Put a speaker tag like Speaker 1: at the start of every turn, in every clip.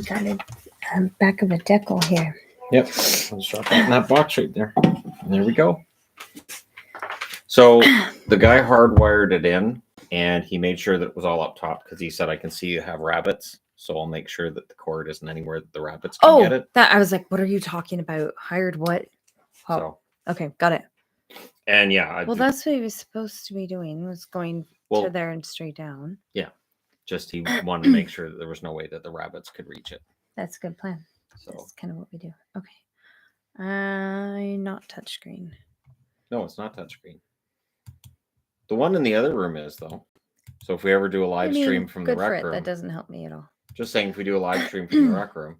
Speaker 1: Got it. Back of a decal here.
Speaker 2: Yep. Let's drop that in that box right there. There we go. So the guy hardwired it in, and he made sure that it was all up top because he said, I can see you have rabbits. So I'll make sure that the cord isn't anywhere that the rabbits can get it.
Speaker 1: That I was like, what are you talking about? Hired what? Oh,
Speaker 2: So,
Speaker 1: okay, got it.
Speaker 2: and yeah.
Speaker 1: Well, that's what he was supposed to be doing, was going to there and straight down.
Speaker 2: Yeah. Just he wanted to make sure that there was no way that the rabbits could reach it.
Speaker 1: That's a good plan.
Speaker 2: So
Speaker 1: that's kind of what we do. Okay. Not touchscreen.
Speaker 2: No, it's not touchscreen. The one in the other room is, though. So if we ever do a live stream from the rec room.
Speaker 1: That doesn't help me at all.
Speaker 2: Just saying, if we do a live stream from the rec room.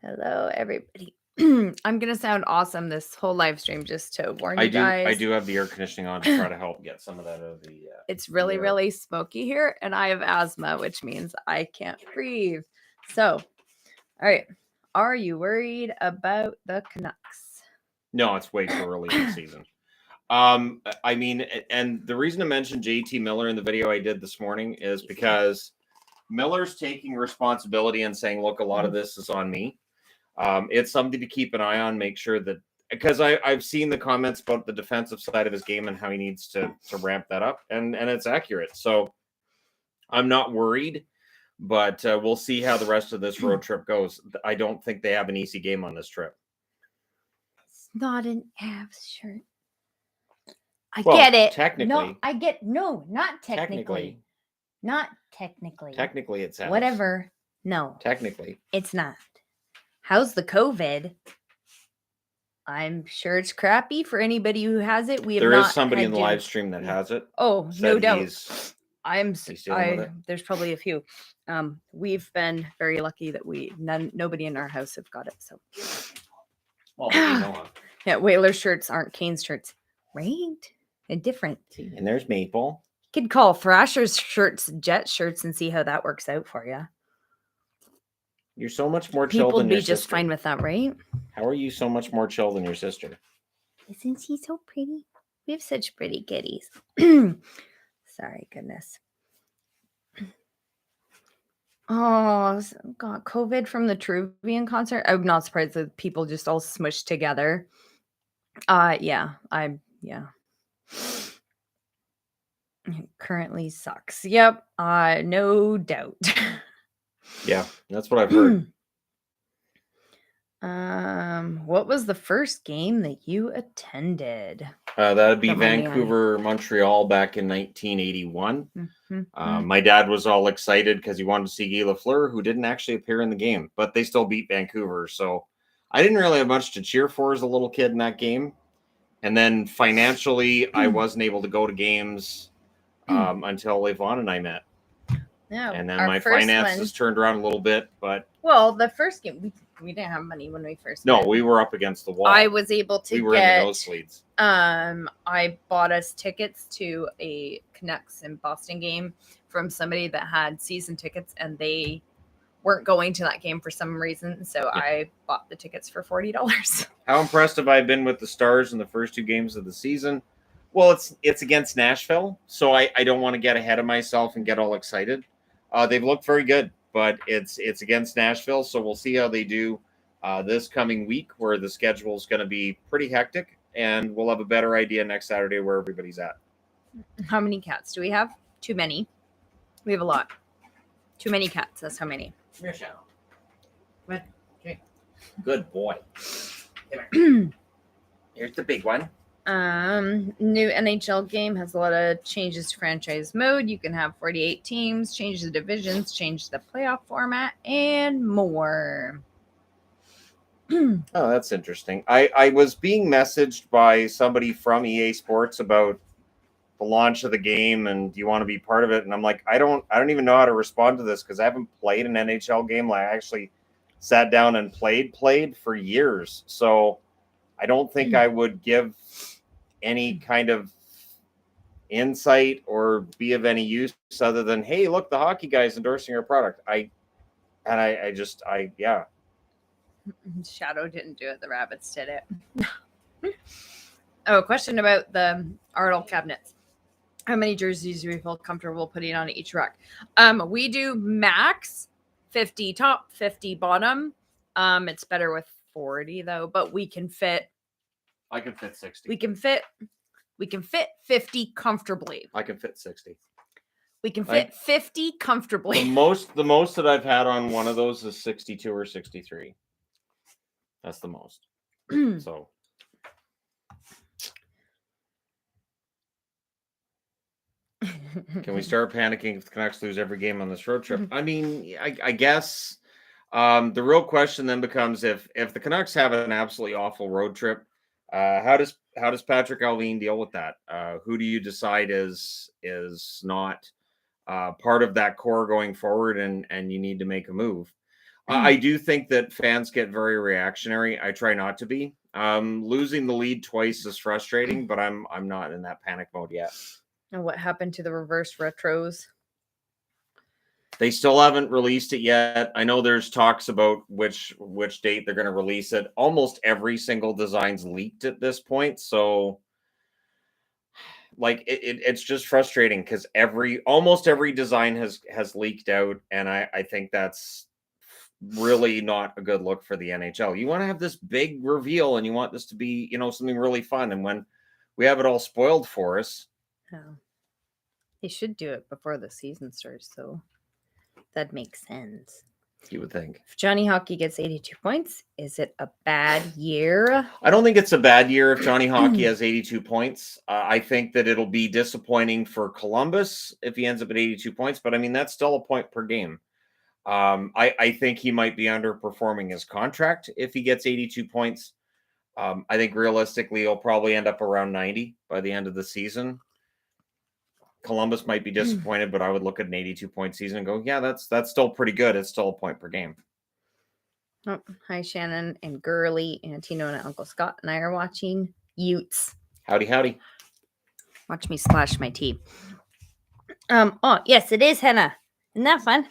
Speaker 1: Hello, everybody. I'm going to sound awesome this whole live stream, just to warn you guys.
Speaker 2: I do have the air conditioning on to try to help get some of that out of the...
Speaker 1: it's really, really smoky here, and I have asthma, which means I can't breathe. So, all right. Are you worried about the Canucks?
Speaker 2: No, it's way too early in the season. I mean, and the reason I mentioned JT Miller in the video I did this morning is because Miller's taking responsibility and saying, look, a lot of this is on me. It's something to keep an eye on, make sure that, because I've seen the comments about the defensive side of his game and how he needs to ramp that up, and it's accurate. So I'm not worried, but we'll see how the rest of this road trip goes. I don't think they have an easy game on this trip.
Speaker 1: It's not an Avs shirt. I get it.
Speaker 2: Technically.
Speaker 1: Not technically. Not technically.
Speaker 2: Technically, it's Avs.
Speaker 1: Whatever. No.
Speaker 2: Technically.
Speaker 1: It's not. How's the COVID? I'm sure it's crappy for anybody who has it.
Speaker 2: There is somebody in the live stream that has it.
Speaker 1: Oh, no doubt. There's probably a few. We've been very lucky that nobody in our house have got it. So,
Speaker 2: well, you know.
Speaker 1: Yeah, Whaler shirts aren't Canes shirts, right? And different.
Speaker 2: And there's Maple.
Speaker 1: You could call Thrasher's shirts Jet shirts and see how that works out for you.
Speaker 2: You're so much more chill than your sister. People would be just
Speaker 1: fine with that, right?
Speaker 2: How are you so much more chill than your sister?
Speaker 1: Isn't she so pretty? We have such pretty kitties. Sorry, goodness. Oh, God, COVID from the Truvian concert. I'm not surprised that people just all smushed together. Yeah. It currently sucks. Yep. No doubt.
Speaker 2: Yeah, that's what I've heard.
Speaker 1: What was the first game that you attended?
Speaker 2: That'd be Vancouver, Montreal back in 1981. Mm-hmm. My dad was all excited because he wanted to see Guy Lafleur, who didn't actually appear in the game, but they still beat Vancouver. So I didn't really have much to cheer for as a little kid in that game. And then financially, I wasn't able to go to games until Yvonne and I met.
Speaker 1: Yeah,
Speaker 2: and then my finances turned around a little bit, but
Speaker 1: the first game we didn't have money when we first met.
Speaker 2: We were up against the wall.
Speaker 1: I was able to
Speaker 2: in the nosebleeds.
Speaker 1: I bought us tickets to a Canucks and Boston game from somebody that had season tickets, and they weren't going to that game for some reason, so I bought the tickets for $40.
Speaker 2: How impressed have I been with the Stars in the first two games of the season? Well, it's against Nashville, so I don't want to get ahead of myself and get all excited. They've looked very good, but it's against Nashville, so we'll see how they do this coming week, where the schedule is going to be pretty hectic, and we'll have a better idea next Saturday where everybody's at.
Speaker 1: How many cats do we have? Too many. We have a lot. Too many cats. That's how many.
Speaker 2: Come here, Shannon. Come on. Okay. Good boy. Here's the big one.
Speaker 1: New NHL game has a lot of changes to franchise mode. You can have 48 teams, change the divisions, change the playoff format, and more.
Speaker 2: Oh, that's interesting. I was being messaged by somebody from EA Sports about the launch of the game, and do you want to be part of it? And I'm like, I don't even know how to respond to this because I haven't played an NHL game. Like, I actually sat down and played for years. So I don't think I would give any kind of insight or be of any use other than, hey, look, the hockey guy is endorsing our product. Yeah.
Speaker 1: Shadow didn't do it. The rabbits did it. Oh, a question about the Arnold cabinets. How many jerseys do we feel comfortable putting on each rack? We do max 50 top, 50 bottom. It's better with 40 though, but we can fit.
Speaker 2: I can fit 60.
Speaker 1: We can fit 50 comfortably.
Speaker 2: I can fit 60.
Speaker 1: We can fit 50 comfortably.
Speaker 2: The most that I've had on one of those is 62 or 63. That's the most. So. Can we start panicking if the Canucks lose every game on this road trip? I mean, I guess the real question then becomes if the Canucks have an absolutely awful road trip, how does Patrick Allvin deal with that? Who do you decide is not part of that core going forward, and you need to make a move? I do think that fans get very reactionary. I try not to be. Losing the lead twice is frustrating, but I'm not in that panic mode yet.
Speaker 1: And what happened to the reverse retros?
Speaker 2: They still haven't released it yet. I know there's talks about which date they're going to release it. Almost every single design's leaked at this point, so like it's just frustrating because almost every design has leaked out, and I think that's really not a good look for the NHL. You want to have this big reveal, and you want this to be something really fun, and when we have it all spoiled for us.
Speaker 1: Oh. They should do it before the season starts, so that makes sense.
Speaker 2: You would think.
Speaker 1: If Johnny Hockey gets 82 points, is it a bad year?
Speaker 2: I don't think it's a bad year if Johnny Hockey has 82 points. I think that it'll be disappointing for Columbus if he ends up at 82 points, but I mean, that's still a point per game. I think he might be underperforming his contract if he gets 82 points. I think realistically, he'll probably end up around 90 by the end of the season. Columbus might be disappointed, but I would look at an 82-point season and go, yeah, that's still pretty good. It's still a point per game.
Speaker 1: Oh, hi, Shannon and Gurley and Tino and Uncle Scott and I are watching Utes.
Speaker 2: Howdy, howdy.
Speaker 1: Watch me splash my tea. Oh, yes, it is henna. Isn't that fun?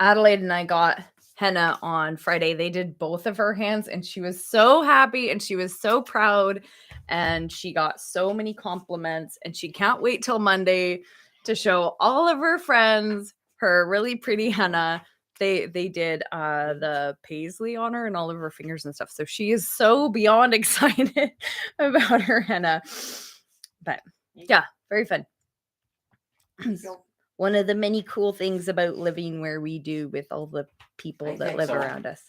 Speaker 1: Adelaide and I got henna on Friday. They did both of her hands, and she was so happy and she was so proud. And she got so many compliments, and she can't wait till Monday to show all of her friends her really pretty henna. They did the paisley on her and all of her fingers and stuff. So she is so beyond excited about her henna. But yeah, very fun. One of the many cool things about living where we do with all the people that live around us.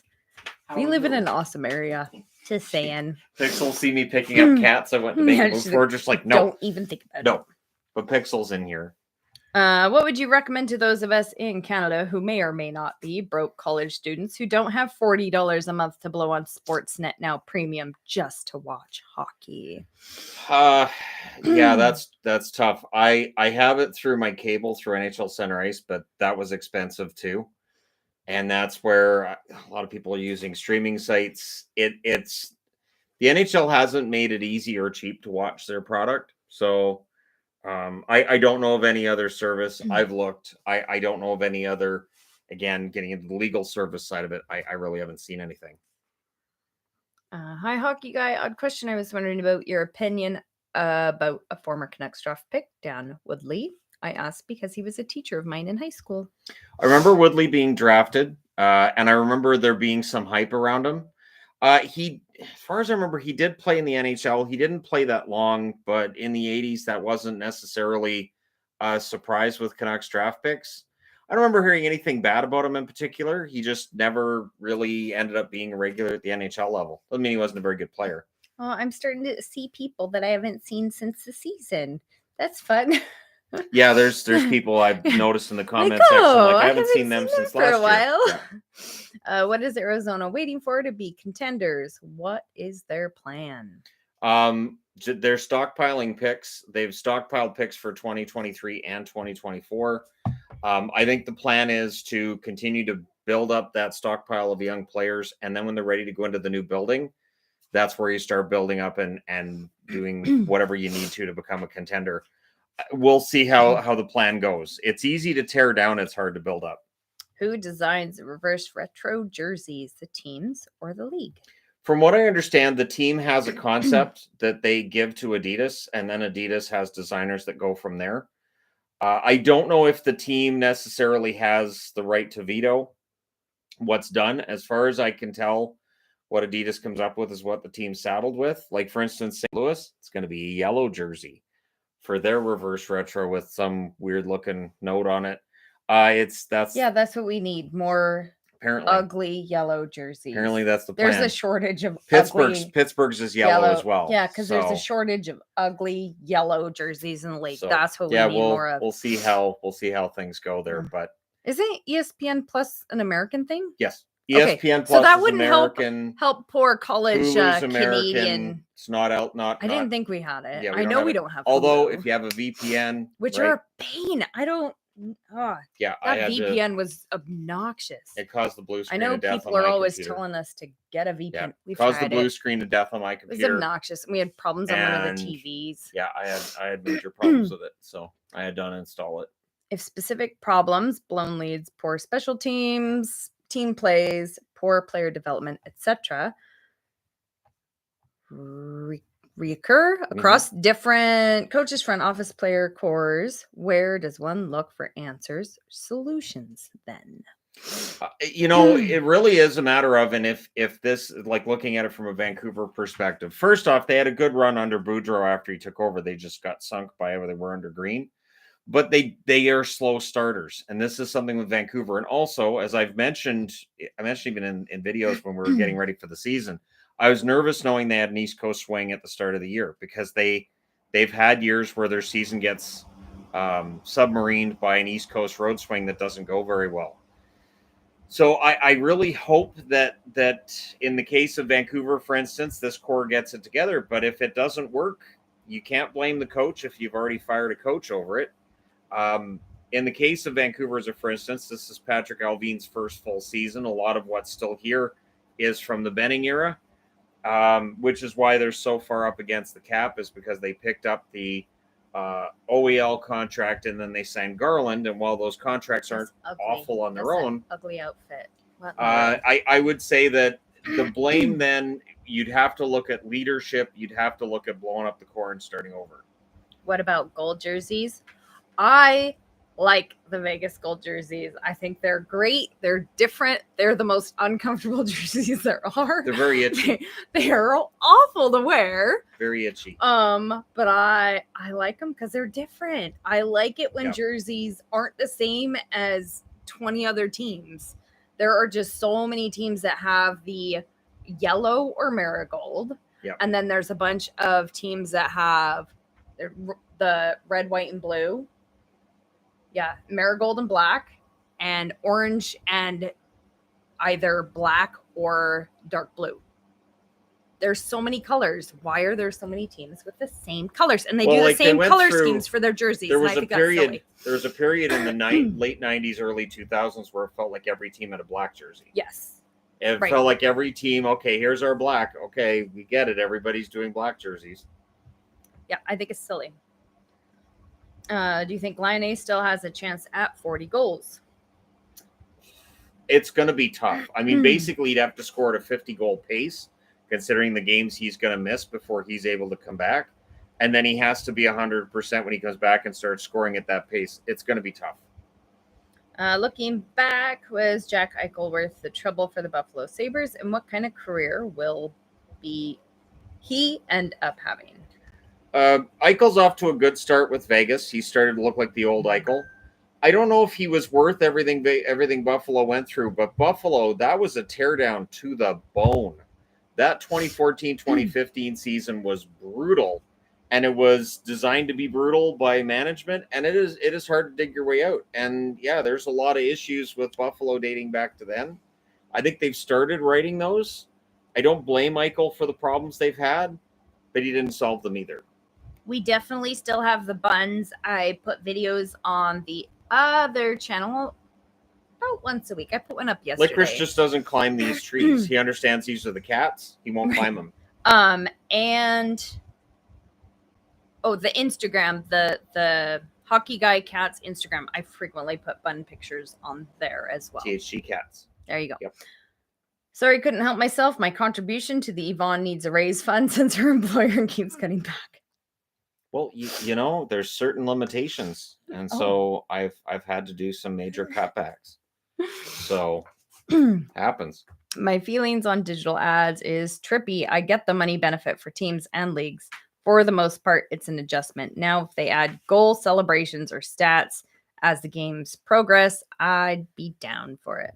Speaker 1: We live in an awesome area. Just saying.
Speaker 2: Pixel see me picking up cats. I went to make a move for her. Just like, no.
Speaker 1: Don't even think about it.
Speaker 2: No. But Pixel's in here.
Speaker 1: What would you recommend to those of us in Canada who may or may not be broke college students who don't have $40 a month to blow on Sportsnet Now Premium just to watch hockey?
Speaker 2: Yeah, that's tough. I have it through my cable through NHL Center Ice, but that was expensive too. And that's where a lot of people are using streaming sites. It's the NHL hasn't made it easy or cheap to watch their product. So I don't know of any other service. I've looked. I don't know of any other, again, getting into the legal service side of it. I really haven't seen anything.
Speaker 1: Hi, Hockey Guy. Odd question. I was wondering about your opinion about a former Canucks draft pick, Dan Woodley. I asked because he was a teacher of mine in high school.
Speaker 2: I remember Woodley being drafted, and I remember there being some hype around him. He, as far as I remember, he did play in the NHL. He didn't play that long, but in the 80s, that wasn't necessarily a surprise with Canucks draft picks. I don't remember hearing anything bad about him in particular. He just never really ended up being a regular at the NHL level. Doesn't mean he wasn't a very good player.
Speaker 1: Oh, I'm starting to see people that I haven't seen since the season. That's fun.
Speaker 2: Yeah, there's people I've noticed in the comment section. Like, I haven't seen them since
Speaker 1: for a while.
Speaker 2: Yeah.
Speaker 1: What is Arizona waiting for to be contenders? What is their plan?
Speaker 2: They're stockpiling picks. They've stockpiled picks for 2023 and 2024. I think the plan is to continue to build up that stockpile of young players, and then when they're ready to go into the new building, that's where you start building up and doing whatever you need to become a contender. We'll see how the plan goes. It's easy to tear down. It's hard to build up.
Speaker 1: Who designs the reverse retro jerseys, the teams or the league?
Speaker 2: From what I understand, the team has a concept that they give to Adidas, and then Adidas has designers that go from there. I don't know if the team necessarily has the right to veto what's done. As far as I can tell, what Adidas comes up with is what the team's saddled with. Like, for instance, St. Louis, it's going to be a yellow jersey for their reverse retro with some weird looking note on it.
Speaker 1: That's what we need. More
Speaker 2: apparently
Speaker 1: ugly yellow jerseys.
Speaker 2: Apparently that's the plan.
Speaker 1: There's a shortage of
Speaker 2: Pittsburgh's is yellow as well.
Speaker 1: Yeah, because there's a shortage of ugly yellow jerseys in the league.
Speaker 2: So,
Speaker 1: that's what we need more of.
Speaker 2: We'll see how things go there. But
Speaker 1: isn't ESPN Plus an American thing?
Speaker 2: Yes. ESPN Plus
Speaker 1: so that
Speaker 2: is
Speaker 1: wouldn't
Speaker 2: American,
Speaker 1: help poor college
Speaker 2: Hulu's
Speaker 1: Canadian.
Speaker 2: It's not out.
Speaker 1: I didn't think we had it.
Speaker 2: Yeah,
Speaker 1: I know we don't have.
Speaker 2: Although
Speaker 1: Hulu,
Speaker 2: if you have a VPN,
Speaker 1: which are a pain, I don't.
Speaker 2: Yeah,
Speaker 1: that VPN was obnoxious.
Speaker 2: It caused the blue screen.
Speaker 1: I know
Speaker 2: of death
Speaker 1: people
Speaker 2: on
Speaker 1: are
Speaker 2: my
Speaker 1: always
Speaker 2: computer.
Speaker 1: telling us to get a VPN.
Speaker 2: Yeah,
Speaker 1: We've
Speaker 2: caused the
Speaker 1: tried
Speaker 2: blue screen of death on my computer.
Speaker 1: It was obnoxious. We had problems on one of the TVs.
Speaker 2: Yeah, I had major problems with it, so I had to uninstall it.
Speaker 1: If specific problems, blown leads, poor special teams, team plays, poor player development, etc., reoccur across different coaches, front office, player cores, where does one look for answers, solutions then?
Speaker 2: It really is a matter of, and if this, like, looking at it from a Vancouver perspective, first off, they had a good run under Boudreau after he took over. They just got sunk by where they were under Green. But they are slow starters, and this is something with Vancouver. And also, as I mentioned even in videos when we were getting ready for the season, I was nervous knowing they had an East Coast swing at the start of the year, because they've had years where their season gets submarined by an East Coast road swing that doesn't go very well. So I really hope that in the case of Vancouver, for instance, this core gets it together. But if it doesn't work, you can't blame the coach if you've already fired a coach over it. In the case of Vancouver, for instance, this is Patrick Alvin's first full season. A lot of what's still here is from the Benning era, which is why they're so far up against the cap, is because they picked up the OEL contract and then they signed Garland. And while those contracts aren't awful on their own,
Speaker 1: ugly outfit.
Speaker 2: I would say that the blame then, you'd have to look at leadership. You'd have to look at blowing up the core and starting over.
Speaker 1: What about gold jerseys? I like the Vegas gold jerseys. I think they're great. They're different. They're the most uncomfortable jerseys there are.
Speaker 2: They're very itchy.
Speaker 1: They are awful to wear.
Speaker 2: Very itchy.
Speaker 1: But I like them because they're different. I like it when jerseys aren't the same as 20 other teams. There are just so many teams that have the yellow or marigold.
Speaker 2: Yep.
Speaker 1: And then there's a bunch of teams that have the red, white, and blue. Yeah, marigold and black, and orange and either black or dark blue. There's so many colors. Why are there so many teams with the same colors? And they do the same color schemes for their jerseys.
Speaker 2: There was a period. There was a period in the late '90s, early 2000s where it felt like every team had a black jersey.
Speaker 1: Yes.
Speaker 2: It felt like every team. Okay, here's our black. Okay, we get it. Everybody's doing black jerseys.
Speaker 1: Yeah, I think it's silly. Do you think Laine still has a chance at 40 goals?
Speaker 2: It's going to be tough. I mean, basically, he'd have to score at a 50-goal pace, considering the games he's going to miss before he's able to come back. And then he has to be 100% when he comes back and starts scoring at that pace. It's going to be tough.
Speaker 1: Looking back, was Jack Eichel worth the trouble for the Buffalo Sabres? And what kind of career will he end up having?
Speaker 2: Eichel's off to a good start with Vegas. He started to look like the old Eichel. I don't know if he was worth everything Buffalo went through, but Buffalo, that was a teardown to the bone. That 2014-2015 season was brutal, and it was designed to be brutal by management, and it is hard to dig your way out. And yeah, there's a lot of issues with Buffalo dating back to then. I think they've started righting those. I don't blame Eichel for the problems they've had, but he didn't solve them either.
Speaker 1: We definitely still have the buns. I put videos on the other channel about once a week. I put one up yesterday.
Speaker 2: Licorice just doesn't climb these trees. He understands these are the cats. He won't climb them.
Speaker 1: And the Instagram, the Hockey Guy Cat's Instagram. I frequently put bun pictures on there as well.
Speaker 2: THG Cats.
Speaker 1: There you go.
Speaker 2: Yep.
Speaker 1: Sorry, couldn't help myself. My contribution to the Yvonne Needs a Raise Fund since her employer keeps cutting back.
Speaker 2: Well, you know, there's certain limitations, and so I've had to do some major cutbacks. So happens.
Speaker 1: My feelings on digital ads is trippy. I get the money benefit for teams and leagues. For the most part, it's an adjustment. Now, if they add goal celebrations or stats as the games progress, I'd be down for it.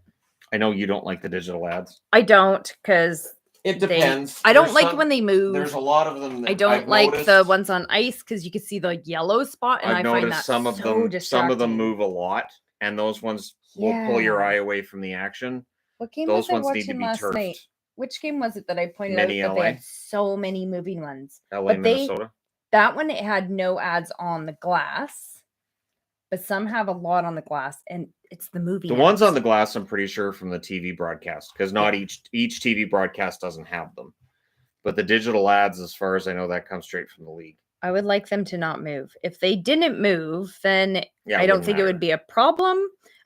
Speaker 2: I know you don't like the digital ads.
Speaker 1: I don't, because
Speaker 2: It depends.
Speaker 1: I don't like when they move.
Speaker 2: There's a lot of them.
Speaker 1: I don't like the ones on ice because you can see the yellow spot, and I find that
Speaker 2: some of
Speaker 1: so
Speaker 2: them.
Speaker 1: distracting.
Speaker 2: Some of them move a lot, and those ones will pull your eye away from the action.
Speaker 1: What game
Speaker 2: Those
Speaker 1: was I
Speaker 2: ones need to
Speaker 1: watching
Speaker 2: be
Speaker 1: last
Speaker 2: turfed.
Speaker 1: night? Which game was it that I pointed
Speaker 2: Mini
Speaker 1: out that
Speaker 2: LA?
Speaker 1: they had so many moving ones?
Speaker 2: LA, Minnesota.
Speaker 1: That one, it had no ads on the glass, but some have a lot on the glass, and it's the movie.
Speaker 2: The ones on the glass, I'm pretty sure from the TV broadcast, because not each TV broadcast doesn't have them. But the digital ads, as far as I know, that comes straight from the league.
Speaker 1: I would like them to not move. If they didn't move, then
Speaker 2: Yeah,
Speaker 1: I don't think it would be a problem.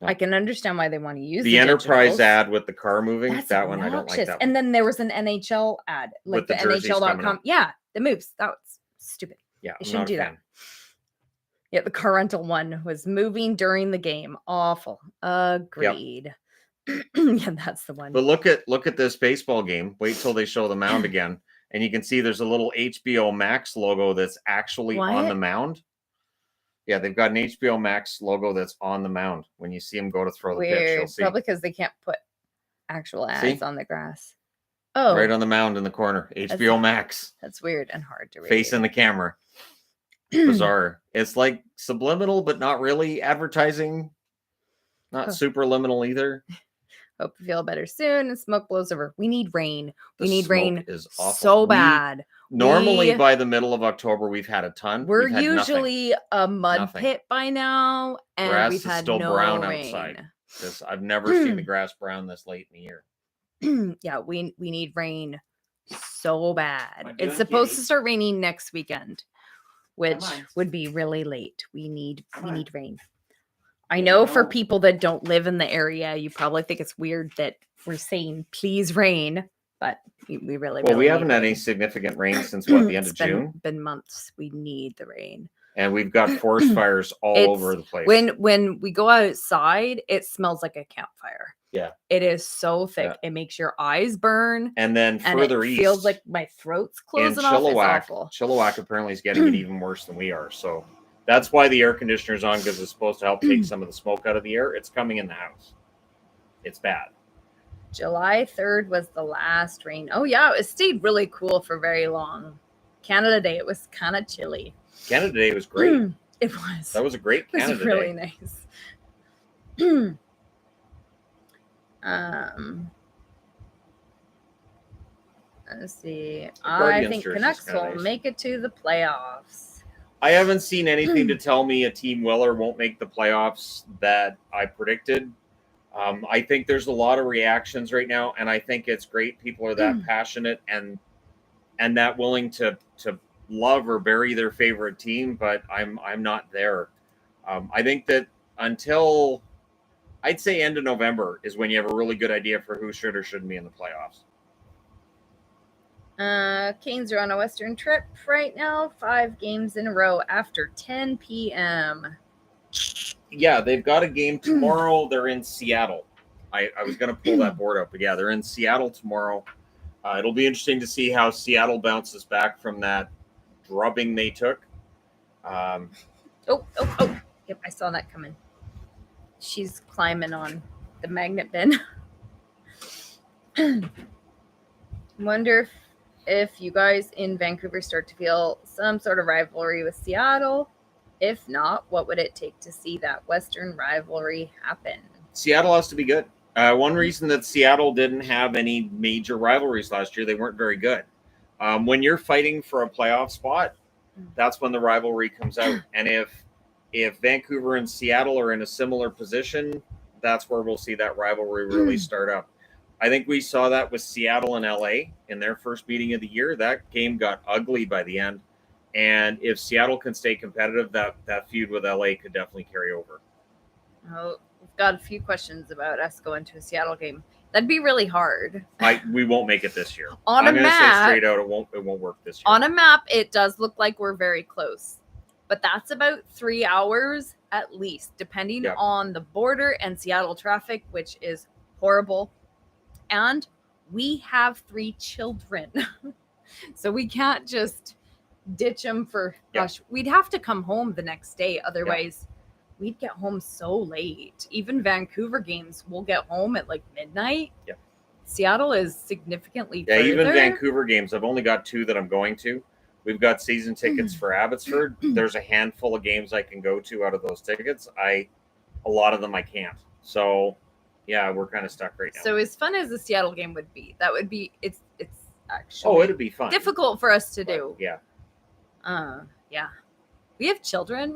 Speaker 2: No.
Speaker 1: I can understand why they want to use
Speaker 2: the Enterprise
Speaker 1: digitals.
Speaker 2: ad with the car moving.
Speaker 1: That's
Speaker 2: that one, I don't like that one.
Speaker 1: And then there was an NHL ad, like
Speaker 2: With the jerseys
Speaker 1: NHL.com. Yeah, that moves. That was stupid.
Speaker 2: Yeah,
Speaker 1: they shouldn't do that. Yeah, the car rental one was moving during the game. Awful. Agreed. Yep. Yeah, that's the one.
Speaker 2: But look at this baseball game. Wait till they show the mound again, and you can see there's a little HBO Max logo that's actually on the mound. Yeah, they've got an HBO Max logo that's on the mound. When you see them go to throw the pitch, you'll see.
Speaker 1: Probably because they can't put actual ads on the grass. Oh,
Speaker 2: right on the mound in the corner. HBO Max.
Speaker 1: That's weird and hard to read.
Speaker 2: Facing the camera. Bizarre. It's like subliminal, but not really advertising. Not super liminal either.
Speaker 1: Hope you feel better soon and smoke blows over. We need rain. We need rain
Speaker 2: is awful.
Speaker 1: So bad.
Speaker 2: Normally by the middle of October, we've had a ton.
Speaker 1: We're usually a mud pit by now, and
Speaker 2: grass
Speaker 1: we've had
Speaker 2: still
Speaker 1: no
Speaker 2: brown
Speaker 1: rain.
Speaker 2: Outside. I've never seen the grass brown this late in the year.
Speaker 1: Yeah, we need rain so bad. It's supposed to start raining next weekend, which would be really late. We need rain. I know for people that don't live in the area, you probably think it's weird that we're saying please rain, but we really
Speaker 2: we haven't had any significant rain since the end of June.
Speaker 1: Been months. We need the rain.
Speaker 2: And we've got forest fires all over the place.
Speaker 1: When we go outside, it smells like a campfire.
Speaker 2: Yeah.
Speaker 1: It is so thick. Yeah. It makes your eyes burn.
Speaker 2: And then further east,
Speaker 1: feels like my throat's closing off. It's awful.
Speaker 2: Chilliwack apparently is getting it even worse than we are. So that's why the air conditioner's on, because it's supposed to help take some of the smoke out of the air. It's coming in the house. It's bad.
Speaker 1: July 3rd was the last rain. Oh, yeah. It stayed really cool for very long. Canada Day, it was kind of chilly.
Speaker 2: Canada Day was great.
Speaker 1: It was.
Speaker 2: That was a great Canada Day.
Speaker 1: It was really nice. Let's see. I think Canucks will make it to the playoffs.
Speaker 2: I haven't seen anything to tell me a team will or won't make the playoffs that I predicted. I think there's a lot of reactions right now, and I think it's great. People are that passionate and that willing to love or bury their favorite team, but I'm not there. I think that until I'd say end of November is when you have a really good idea for who should or shouldn't be in the playoffs.
Speaker 1: Canes are on a Western trip right now, 5 games in a row after 10 p.m.
Speaker 2: Yeah, they've got a game tomorrow. They're in Seattle. I was going to pull that board up, but yeah, they're in Seattle tomorrow. It'll be interesting to see how Seattle bounces back from that drubbing they took.
Speaker 1: Oh. Yep, I saw that coming. She's climbing on the magnet bin. Wonder if you guys in Vancouver start to feel some sort of rivalry with Seattle. If not, what would it take to see that Western rivalry happen?
Speaker 2: Seattle has to be good. One reason that Seattle didn't have any major rivalries last year, they weren't very good. When you're fighting for a playoff spot, that's when the rivalry comes out. And if Vancouver and Seattle are in a similar position, that's where we'll see that rivalry really start up. I think we saw that with Seattle and LA in their first meeting of the year. That game got ugly by the end. And if Seattle can stay competitive, that feud with LA could definitely carry over.
Speaker 1: Oh, we've got a few questions about us going to a Seattle game. That'd be really hard.
Speaker 2: We won't make it this year.
Speaker 1: On
Speaker 2: I'm
Speaker 1: a
Speaker 2: gonna say
Speaker 1: map,
Speaker 2: straight out, it won't work this year.
Speaker 1: on a map, it does look like we're very close, but that's about 3 hours at least, depending on the border and Seattle traffic, which is horrible. And we have 3 children, so we can't just ditch them for. Gosh, we'd have to come home the next day, otherwise. We'd get home so late. Even Vancouver games, we'll get home at like midnight.
Speaker 2: Yeah.
Speaker 1: Seattle is significantly further.
Speaker 2: Even Vancouver games, I've only got 2 that I'm going to. We've got season tickets for Abbotsford. There's a handful of games I can go to out of those tickets. A lot of them I can't. So, yeah, we're kind of stuck right now.
Speaker 1: So as fun as the Seattle game would be, it's actually
Speaker 2: it'd be fun.
Speaker 1: Difficult for us to do.
Speaker 2: Yeah.
Speaker 1: Yeah. We have children.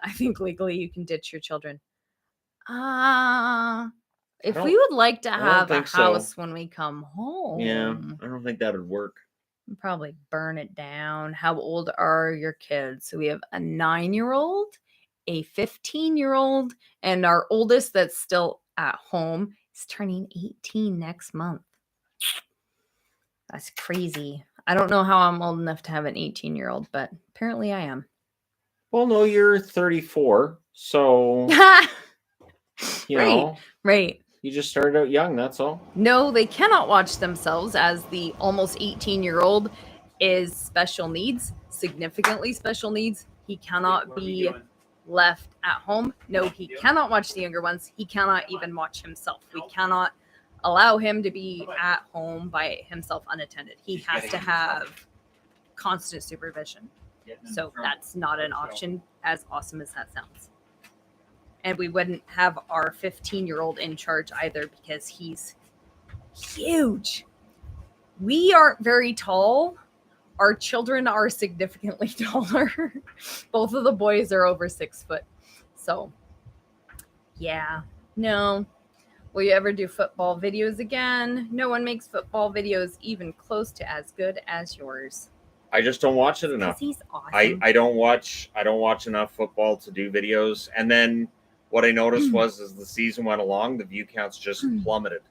Speaker 1: I think legally you can ditch your children. If we would like to have a house when we come home.
Speaker 2: Yeah, I don't think that would work.
Speaker 1: We'd probably burn it down. How old are your kids? So we have a 9-year-old, a 15-year-old, and our oldest that's still at home is turning 18 next month. That's crazy. I don't know how I'm old enough to have an 18-year-old, but apparently I am.
Speaker 2: Well, no, you're 34, so you know,
Speaker 1: right.
Speaker 2: You just started out young, that's all.
Speaker 1: No, they cannot watch themselves, as the almost 18-year-old is special needs, significantly special needs. He cannot be left at home. No, he cannot watch the younger ones. He cannot even watch himself. We cannot allow him to be at home by himself unattended. He has to have constant supervision. So that's not an option, as awesome as that sounds. And we wouldn't have our 15-year-old in charge either, because he's huge. We aren't very tall. Our children are significantly taller. Both of the boys are over 6 foot. So, yeah, no. Will you ever do football videos again? No one makes football videos even close to as good as yours.
Speaker 2: I just don't watch it enough.
Speaker 1: He's awesome.
Speaker 2: I don't watch enough football to do videos. And then what I noticed was, as the season went along, the view counts just plummeted.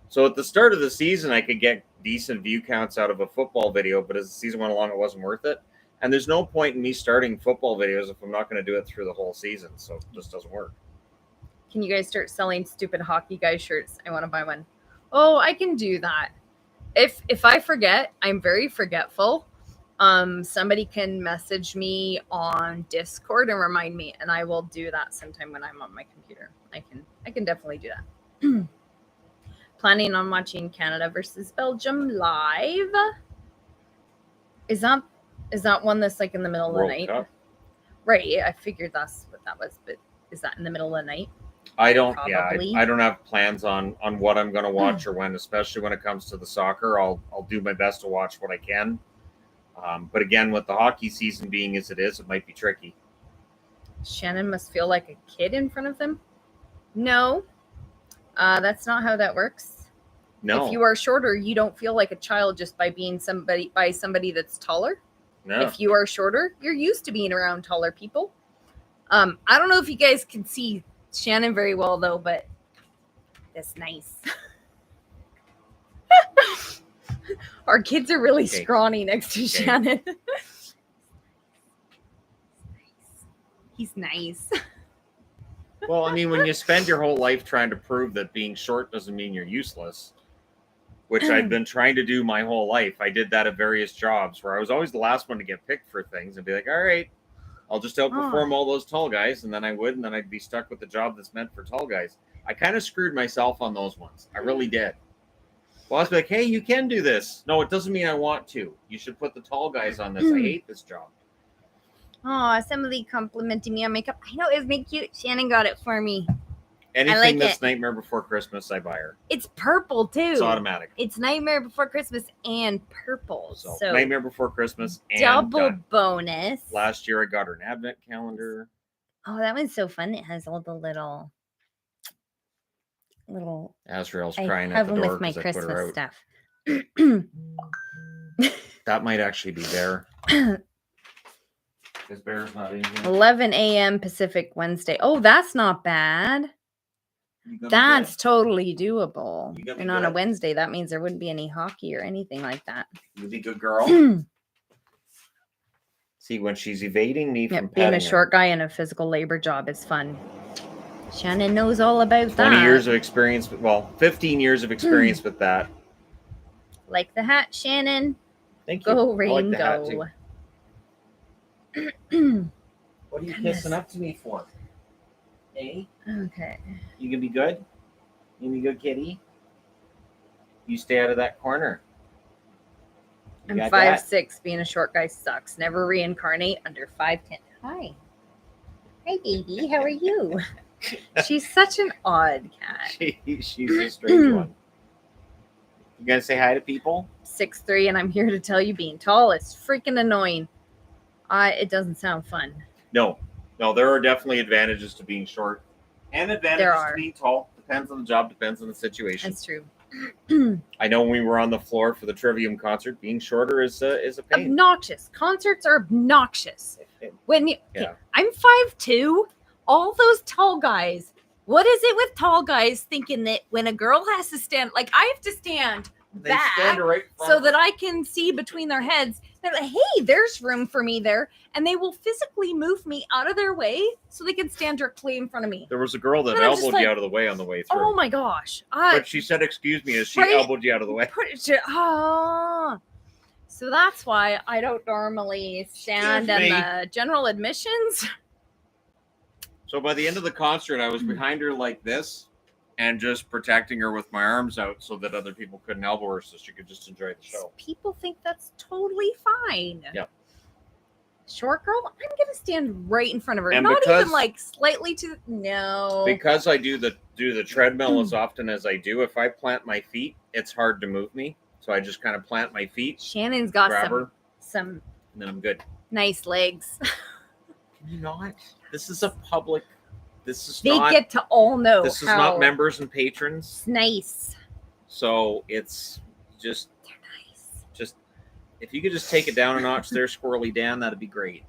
Speaker 2: So at the start of the season, I could get decent view counts out of a football video, but as the season went along, it wasn't worth it. And there's no point in me starting football videos if I'm not going to do it through the whole season. So it just doesn't work.
Speaker 1: Can you guys start selling stupid hockey guy shirts? I want to buy one. Oh, I can do that. If I forget, I'm very forgetful. Somebody can message me on Discord and remind me, and I will do that sometime when I'm on my computer. I can definitely do that. Planning on watching Canada versus Belgium live. Is that one that's like in the middle of the night?
Speaker 2: Cup?
Speaker 1: Right. I figured that's what that was, but is that in the middle of the night?
Speaker 2: I don't. Probably. Yeah, I don't have plans on what I'm going to watch or when, especially when it comes to the soccer. I'll do my best to watch what I can. But again, with the hockey season being as it is, it might be tricky.
Speaker 1: Shannon must feel like a kid in front of them. No, that's not how that works.
Speaker 2: No.
Speaker 1: If you are shorter, you don't feel like a child just by being somebody that's taller.
Speaker 2: No.
Speaker 1: If you are shorter, you're used to being around taller people. I don't know if you guys can see Shannon very well though, but that's nice. Our kids are really scrawny next to Shannon. He's nice.
Speaker 2: Well, I mean, when you spend your whole life trying to prove that being short doesn't mean you're useless, which I've been trying to do my whole life. I did that at various jobs where I was always the last one to get picked for things and be like, all right, I'll just outperform all those tall guys. And then and then I'd be stuck with the job that's meant for tall guys. I kind of screwed myself on those ones. I really did. Well, I was like, hey, you can do this. No, it doesn't mean I want to. You should put the tall guys on this. I hate this job.
Speaker 1: Oh, somebody complimenting me on makeup. I know, it's really cute. Shannon got it for me.
Speaker 2: Anything that's Nightmare Before Christmas, I buy her.
Speaker 1: It's purple, too.
Speaker 2: It's automatic.
Speaker 1: It's Nightmare Before Christmas and purple. So
Speaker 2: Nightmare Before Christmas and
Speaker 1: double bonus.
Speaker 2: Last year, I got her an advent calendar.
Speaker 1: Oh, that one's so fun. It has all the little.
Speaker 2: Azrael's crying at the door
Speaker 1: with my Christmas stuff.
Speaker 2: That might actually be there. Because Bear's not in here.
Speaker 1: 11 a.m. Pacific Wednesday. Oh, that's not bad. That's totally doable. And on a Wednesday, that means there wouldn't be any hockey or anything like that.
Speaker 2: You be a good girl. See, when she's evading me from
Speaker 1: being
Speaker 2: petting
Speaker 1: a short guy in a physical labor job is fun. Shannon knows all about
Speaker 2: 20
Speaker 1: that.
Speaker 2: years of experience. Well, 15 years of experience with that.
Speaker 1: Like the hat, Shannon.
Speaker 2: Thank you.
Speaker 1: Go, rain,
Speaker 2: like
Speaker 1: go.
Speaker 2: What are you kissing up to me for? Hey?
Speaker 1: Okay.
Speaker 2: You gonna be good? You gonna be good, kitty? You stay out of that corner.
Speaker 1: I'm 5'6". Being a short guy sucks. Never reincarnate under 5'10". Hi. Hi, baby. How are you? She's such an odd cat.
Speaker 2: She's a strange one. You gonna say hi to people?
Speaker 1: 6'3", and I'm here to tell you being tall is freaking annoying. It doesn't sound fun.
Speaker 2: No, there are definitely advantages to being short and advantages to being tall. Depends on the job, depends on the situation.
Speaker 1: That's true.
Speaker 2: I know when we were on the floor for the Trivium concert, being shorter is a pain.
Speaker 1: Obnoxious. Concerts are obnoxious. I'm 5'2". All those tall guys. What is it with tall guys thinking that when a girl has to stand, like I have to stand back so that I can see between their heads? They're like, hey, there's room for me there. And they will physically move me out of their way so they can stand directly in front of me.
Speaker 2: There was a girl that elbowed you out of the way on the way through.
Speaker 1: Oh my gosh.
Speaker 2: But she said, excuse me, as she elbowed you out of the way.
Speaker 1: So that's why I don't normally stand in the general admissions.
Speaker 2: So by the end of the concert, I was behind her like this and just protecting her with my arms out so that other people couldn't elbow her so she could just enjoy the show.
Speaker 1: People think that's totally fine.
Speaker 2: Yep.
Speaker 1: Short girl, I'm going to stand right in front of her. And not even like slightly to no.
Speaker 2: Because I do the treadmill as often as I do, if I plant my feet, it's hard to move me. So I just kind of plant my feet.
Speaker 1: Shannon's got some
Speaker 2: and then I'm good.
Speaker 1: Nice legs.
Speaker 2: Can you not? This is a public.
Speaker 1: They get to all know.
Speaker 2: This is not members and patrons.
Speaker 1: It's nice.
Speaker 2: So it's just.
Speaker 1: They're nice.
Speaker 2: Just if you could just take it down a notch there, Squirrely Dan, that'd be great.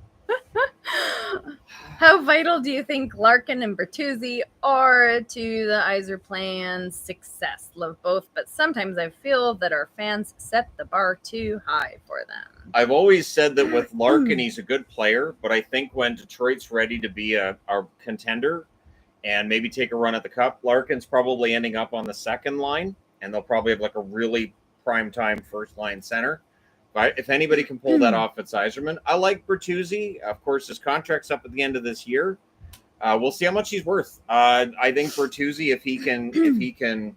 Speaker 1: How vital do you think Larkin and Bertuzzi are to the Yzerplan's success? Love both, but sometimes I feel that our fans set the bar too high for them.
Speaker 2: I've always said that with Larkin, he's a good player, but I think when Detroit's ready to be a contender and maybe take a run at the Cup, Larkin's probably ending up on the second line, and they'll probably have like a really prime-time first-line center. But if anybody can pull that off, it's Yzerman. I like Bertuzzi. Of course, his contract's up at the end of this year. We'll see how much he's worth. I think Bertuzzi, if he can,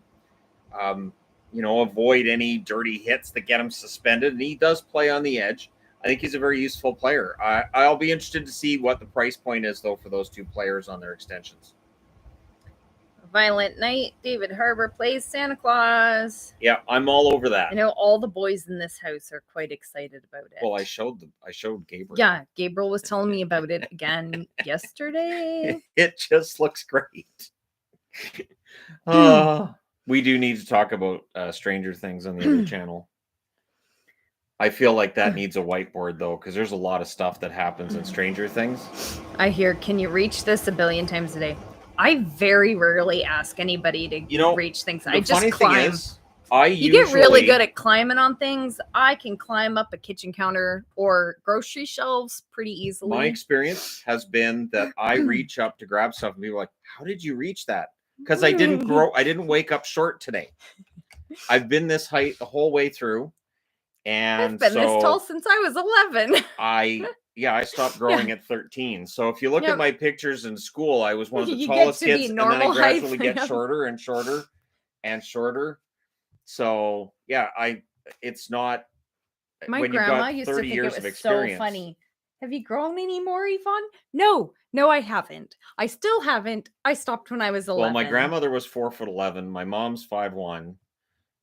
Speaker 2: avoid any dirty hits that get him suspended, and he does play on the edge, I think he's a very useful player. I'll be interested to see what the price point is, though, for those two players on their extensions.
Speaker 1: Violent Night, David Harbour plays Santa Claus.
Speaker 2: Yeah, I'm all over that.
Speaker 1: I know all the boys in this house are quite excited about it.
Speaker 2: Well, I showed Gabriel.
Speaker 1: Yeah, Gabriel was telling me about it again yesterday.
Speaker 2: It just looks great. We do need to talk about Stranger Things on the other channel. I feel like that needs a whiteboard, though, because there's a lot of stuff that happens in Stranger Things.
Speaker 1: I hear, can you reach this 1 billion times a day? I very rarely ask anybody to reach things. I just climb. You get really good at climbing on things. I can climb up a kitchen counter or grocery shelves pretty easily.
Speaker 2: My experience has been that I reach up to grab stuff and people are like, how did you reach that? Because I didn't wake up short today. I've been this height the whole way through. And
Speaker 1: I've been this tall since I was 11.
Speaker 2: I stopped growing at 13. So if you look at my pictures in school, I was one of the tallest kids, and then I gradually get shorter and shorter and shorter. So it's not.
Speaker 1: My grandma used to think it was so funny. Have you grown anymore, Yvonne? No, I haven't. I still haven't. I stopped when I was 11.
Speaker 2: Well, my grandmother was 4'11". My mom's 5'1".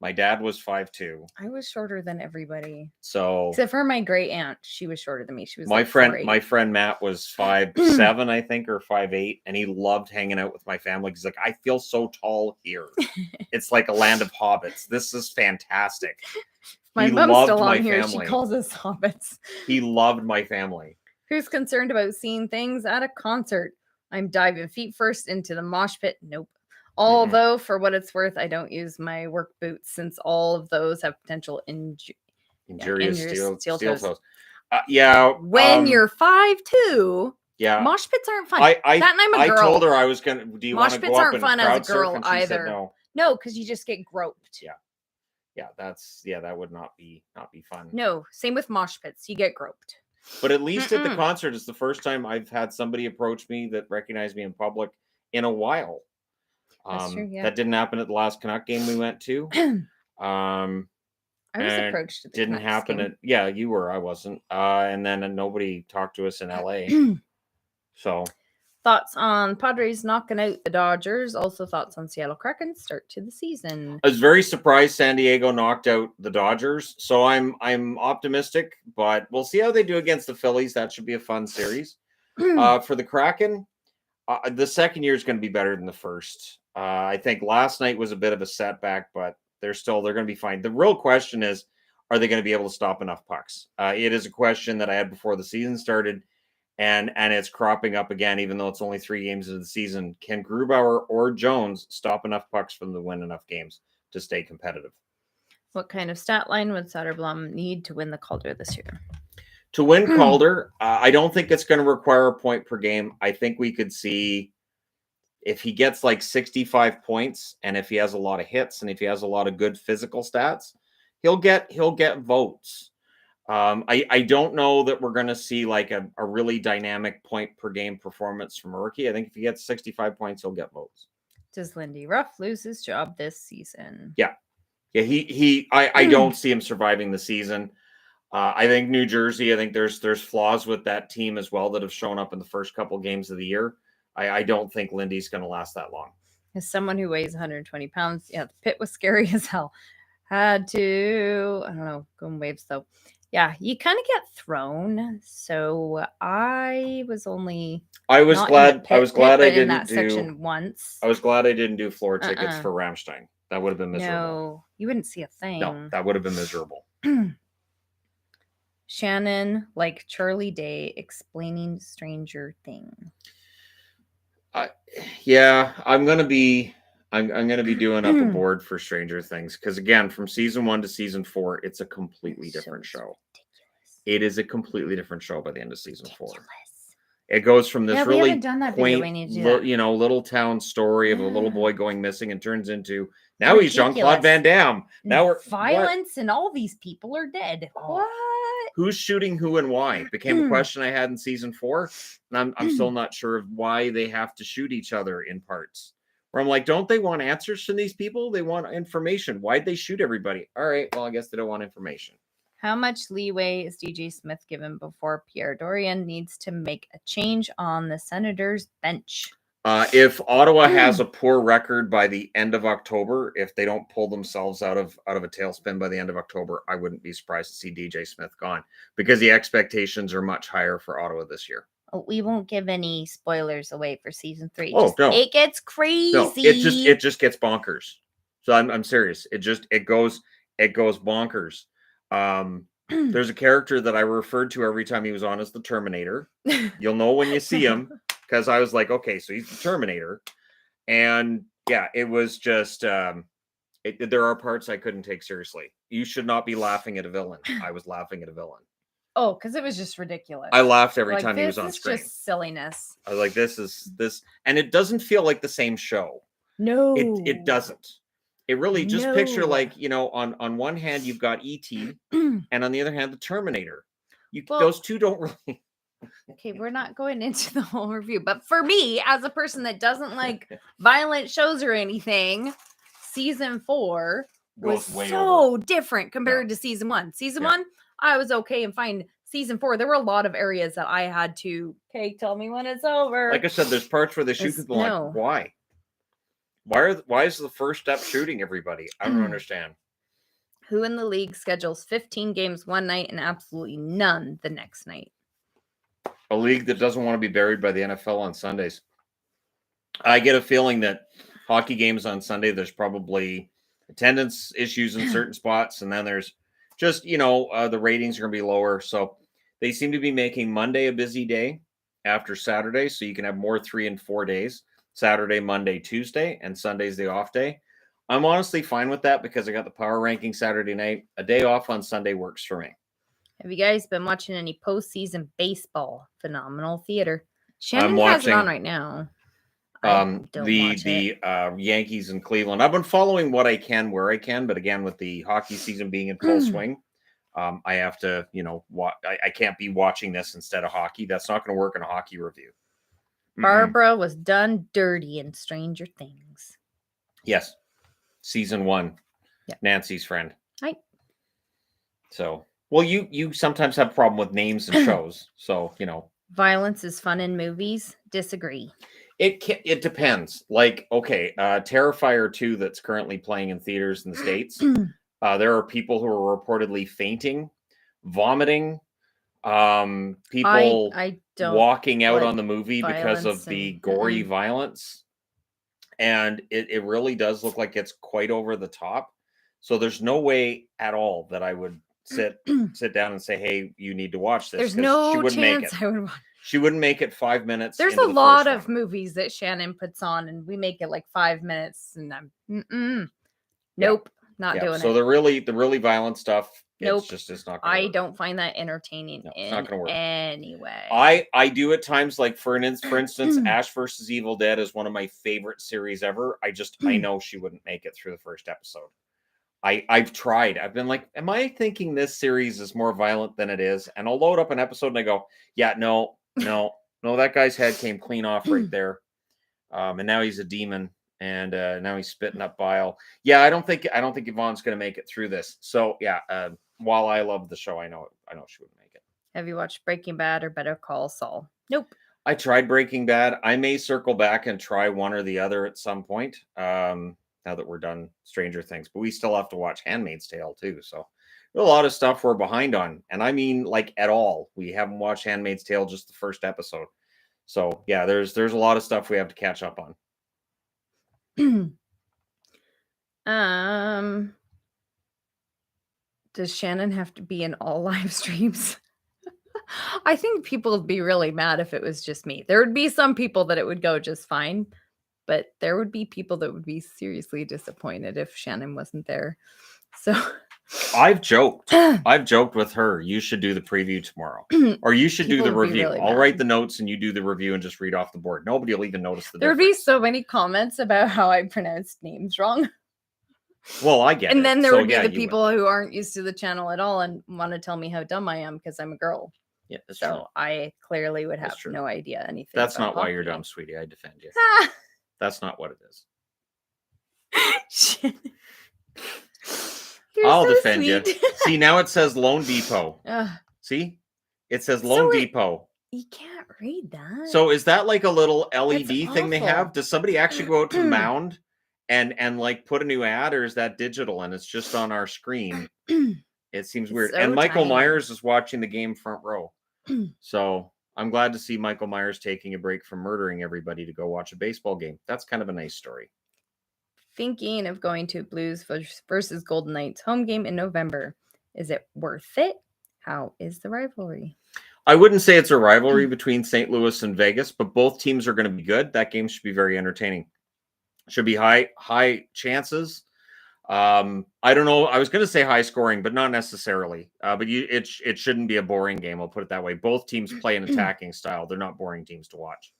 Speaker 2: My dad was 5'2".
Speaker 1: I was shorter than everybody.
Speaker 2: So
Speaker 1: except for my great aunt, she was shorter than me. She was
Speaker 2: my friend Matt was 5'7", I think, or 5'8", and he loved hanging out with my family. He's like, I feel so tall here. It's like a land of hobbits. This is fantastic.
Speaker 1: My mom's still on here. Family. She calls us hobbits.
Speaker 2: He loved my family.
Speaker 1: Who's concerned about seeing things at a concert? I'm diving feet first into the mosh pit. Nope. Although, for what it's worth, I don't use my work boots since all of those have potential
Speaker 2: Injurious
Speaker 1: injurious
Speaker 2: steel
Speaker 1: toes.
Speaker 2: toes. Yeah.
Speaker 1: When you're 5'2",
Speaker 2: yeah,
Speaker 1: mosh pits aren't fun.
Speaker 2: I
Speaker 1: that and I'm a girl.
Speaker 2: told her I was gonna. Do you want
Speaker 1: Mosh
Speaker 2: to
Speaker 1: pits
Speaker 2: go up
Speaker 1: aren't
Speaker 2: and
Speaker 1: fun as a
Speaker 2: crowd surf?
Speaker 1: girl
Speaker 2: And she
Speaker 1: either.
Speaker 2: said no.
Speaker 1: No, because you just get groped.
Speaker 2: Yeah, that would not be fun.
Speaker 1: No, same with mosh pits. You get groped.
Speaker 2: But at least at the concert, it's the first time I've had somebody approach me that recognized me in public in a while.
Speaker 1: That's true, yeah.
Speaker 2: That didn't happen at the last Canuck game we went to.
Speaker 1: I was approached at the
Speaker 2: didn't
Speaker 1: Canucks
Speaker 2: happen
Speaker 1: game.
Speaker 2: at you were, I wasn't. And then nobody talked to us in LA. So
Speaker 1: thoughts on Padres knocking out the Dodgers. Also thoughts on Seattle Kraken start to the season.
Speaker 2: I was very surprised San Diego knocked out the Dodgers. So I'm optimistic, but we'll see how they do against the Phillies. That should be a fun series. For the Kraken, the second year is going to be better than the first. I think last night was a bit of a setback, but they're going to be fine. The real question is, are they going to be able to stop enough pucks? It is a question that I had before the season started, and it's cropping up again, even though it's only 3 games into the season. Can Grubauer or Jones stop enough pucks for them to win enough games to stay competitive?
Speaker 1: What kind of stat line would Soderblom need to win the Calder this year?
Speaker 2: To win Calder, I don't think it's going to require a point per game. I think we could see if he gets like 65 points, and if he has a lot of hits, and if he has a lot of good physical stats, he'll get votes. I don't know that we're going to see like a really dynamic point per game performance from a rookie. I think if he gets 65 points, he'll get votes.
Speaker 1: Does Lindy Ruff lose his job this season?
Speaker 2: Yeah. I don't see him surviving the season. I think New Jersey, I think there's flaws with that team as well that have shown up in the first couple games of the year. I don't think Lindy's going to last that long.
Speaker 1: As someone who weighs 120 pounds, yeah, the pit was scary as hell. Had to, I don't know, go in waves though. Yeah, you kind of get thrown. So I was glad I didn't do section once.
Speaker 2: I was glad I didn't do floor tickets for Rammstein. That would have been miserable.
Speaker 1: No, you wouldn't see a thing.
Speaker 2: No, that would have been miserable.
Speaker 1: Shannon, like Charlie Day explaining Stranger Things.
Speaker 2: Yeah, I'm gonna be doing up a board for Stranger Things because again, from season 1 to season 4, it's a completely different show. Ridiculous. It is a completely different show by the end of season 4. It goes from this really quaint, little town story of a little boy going missing and turns into now he's Jean-Claude Van Damme. Now we're
Speaker 1: violence and all these people are dead. What?
Speaker 2: Who's shooting who and why became a question I had in season 4, and I'm still not sure of why they have to shoot each other in parts. Where I'm like, don't they want answers from these people? They want information. Why'd they shoot everybody? All right, well, I guess they don't want information.
Speaker 1: How much leeway is DJ Smith given before Pierre Dorian needs to make a change on the Senators' bench?
Speaker 2: If Ottawa has a poor record by the end of October, if they don't pull themselves out of a tailspin by the end of October, I wouldn't be surprised to see DJ Smith gone because the expectations are much higher for Ottawa this year.
Speaker 1: Oh, we won't give any spoilers away for season 3.
Speaker 2: No,
Speaker 1: it gets crazy.
Speaker 2: No, it just gets bonkers. So I'm serious. It goes bonkers. There's a character that I referred to every time he was on as the Terminator. You'll know when you see him. Because I was like, okay, so he's the Terminator. And yeah, it was just, there are parts I couldn't take seriously. You should not be laughing at a villain. I was laughing at a villain.
Speaker 1: Oh, because it was just ridiculous.
Speaker 2: I laughed every time he was on screen.
Speaker 1: This is just silliness.
Speaker 2: I was like, this. And it doesn't feel like the same show.
Speaker 1: No.
Speaker 2: It doesn't. It really, just picture like, on one hand, you've got E.T. and on the other hand, the Terminator. Those two don't really...
Speaker 1: Okay, we're not going into the whole review, but for me, as a person that doesn't like violent shows or anything, season 4 was so different compared to season 1. Season 1, I was okay and fine. Season 4, there were a lot of areas that I had to, okay, tell me when it's over.
Speaker 2: Like I said, there's parts where they shoot people like, why? Why is the first step shooting everybody? I don't understand.
Speaker 1: Who in the league schedules 15 games one night and absolutely none the next night?
Speaker 2: A league that doesn't want to be buried by the NFL on Sundays. I get a feeling that hockey games on Sunday, there's probably attendance issues in certain spots. And then there's just, the ratings are going to be lower. So They seem to be making Monday a busy day after Saturday, so you can have more 3 and 4 days. Saturday, Monday, Tuesday, and Sunday's the off day. I'm honestly fine with that because I got the power ranking Saturday night. A day off on Sunday works for me.
Speaker 1: Have you guys been watching any postseason baseball? Phenomenal theater. Shannon
Speaker 2: I'm
Speaker 1: has it
Speaker 2: watching
Speaker 1: on right now. I don't watch it.
Speaker 2: The Yankees in Cleveland. I've been following what I can where I can, but again, with the hockey season being in full swing, I have to, I can't be watching this instead of hockey. That's not going to work in a hockey review.
Speaker 1: Barbara was done dirty in Stranger Things.
Speaker 2: Yes. Season 1.
Speaker 1: Yep.
Speaker 2: Nancy's friend.
Speaker 1: Hi.
Speaker 2: So, well, you sometimes have a problem with names and shows. So,
Speaker 1: Violence is fun in movies. Disagree.
Speaker 2: It depends. Like, okay, Terrifier 2 that's currently playing in theaters in the States. There are people who are reportedly fainting, vomiting, people
Speaker 1: I don't
Speaker 2: walking out
Speaker 1: like
Speaker 2: on the movie because of the gory violence. And it really does look like it's quite over the top. So there's no way at all that I would sit down and say, hey, you need to watch this.
Speaker 1: There's no
Speaker 2: she wouldn't
Speaker 1: chance
Speaker 2: make it.
Speaker 1: I would watch.
Speaker 2: She wouldn't make it 5 minutes.
Speaker 1: There's a lot of movies that Shannon puts on, and we make it like 5 minutes, and I'm nope, not doing it.
Speaker 2: So the really violent stuff,
Speaker 1: nope,
Speaker 2: it's not.
Speaker 1: I don't find that entertaining
Speaker 2: it's not going to work
Speaker 1: anyway.
Speaker 2: I do at times, like for instance, Ash versus Evil Dead is one of my favorite series ever. I know she wouldn't make it through the first episode. I've tried. I've been like, am I thinking this series is more violent than it is? And I'll load up an episode and I go, yeah, no, that guy's head came clean off right there. And now he's a demon, and now he's spitting up bile. Yeah, I don't think Yvonne's going to make it through this. So yeah, while I love the show, I know she wouldn't make it.
Speaker 1: Have you watched Breaking Bad or Better Call Saul? Nope.
Speaker 2: I tried Breaking Bad. I may circle back and try one or the other at some point. Now that we're done Stranger Things, but we still have to watch Handmaid's Tale too. So there's a lot of stuff we're behind on, and I mean like at all. We haven't watched Handmaid's Tale, just the first episode. So yeah, there's a lot of stuff we have to catch up on.
Speaker 1: Does Shannon have to be in all live streams? I think people would be really mad if it was just me. There would be some people that it would go just fine, but there would be people that would be seriously disappointed if Shannon wasn't there. So
Speaker 2: I've joked with her. You should do the preview tomorrow, or you should do the review.
Speaker 1: Really
Speaker 2: I'll write the notes and you do the review and just read off the board. Nobody will even notice the difference.
Speaker 1: There would be so many comments about how I pronounced names wrong.
Speaker 2: Well, I get it.
Speaker 1: And then there would be the people who aren't used to the channel at all and want to tell me how dumb I am because I'm a girl.
Speaker 2: Yeah, that's
Speaker 1: so
Speaker 2: true.
Speaker 1: I clearly would have no idea anything.
Speaker 2: That's not why you're dumb, sweetie. I defend you. That's not what it is. I'll defend you. See, now it says Loan Depot. See? It says Loan Depot.
Speaker 1: You can't read that.
Speaker 2: So is that like a little LED thing they have? Does somebody actually go out to the mound and like put a new ad, or is that digital and it's just on our screen? It seems weird. So and Michael Myers is watching the game front row. So I'm glad to see Michael Myers taking a break from murdering everybody to go watch a baseball game. That's kind of a nice story.
Speaker 1: Thinking of going to Blues versus Golden Knights home game in November. Is it worth it? How is the rivalry?
Speaker 2: I wouldn't say it's a rivalry between St. Louis and Vegas, but both teams are going to be good. That game should be very entertaining. Should be high chances. I don't know. I was going to say high scoring, but not necessarily. But it shouldn't be a boring game. I'll put it that way. Both teams play an attacking style. They're not boring teams to watch.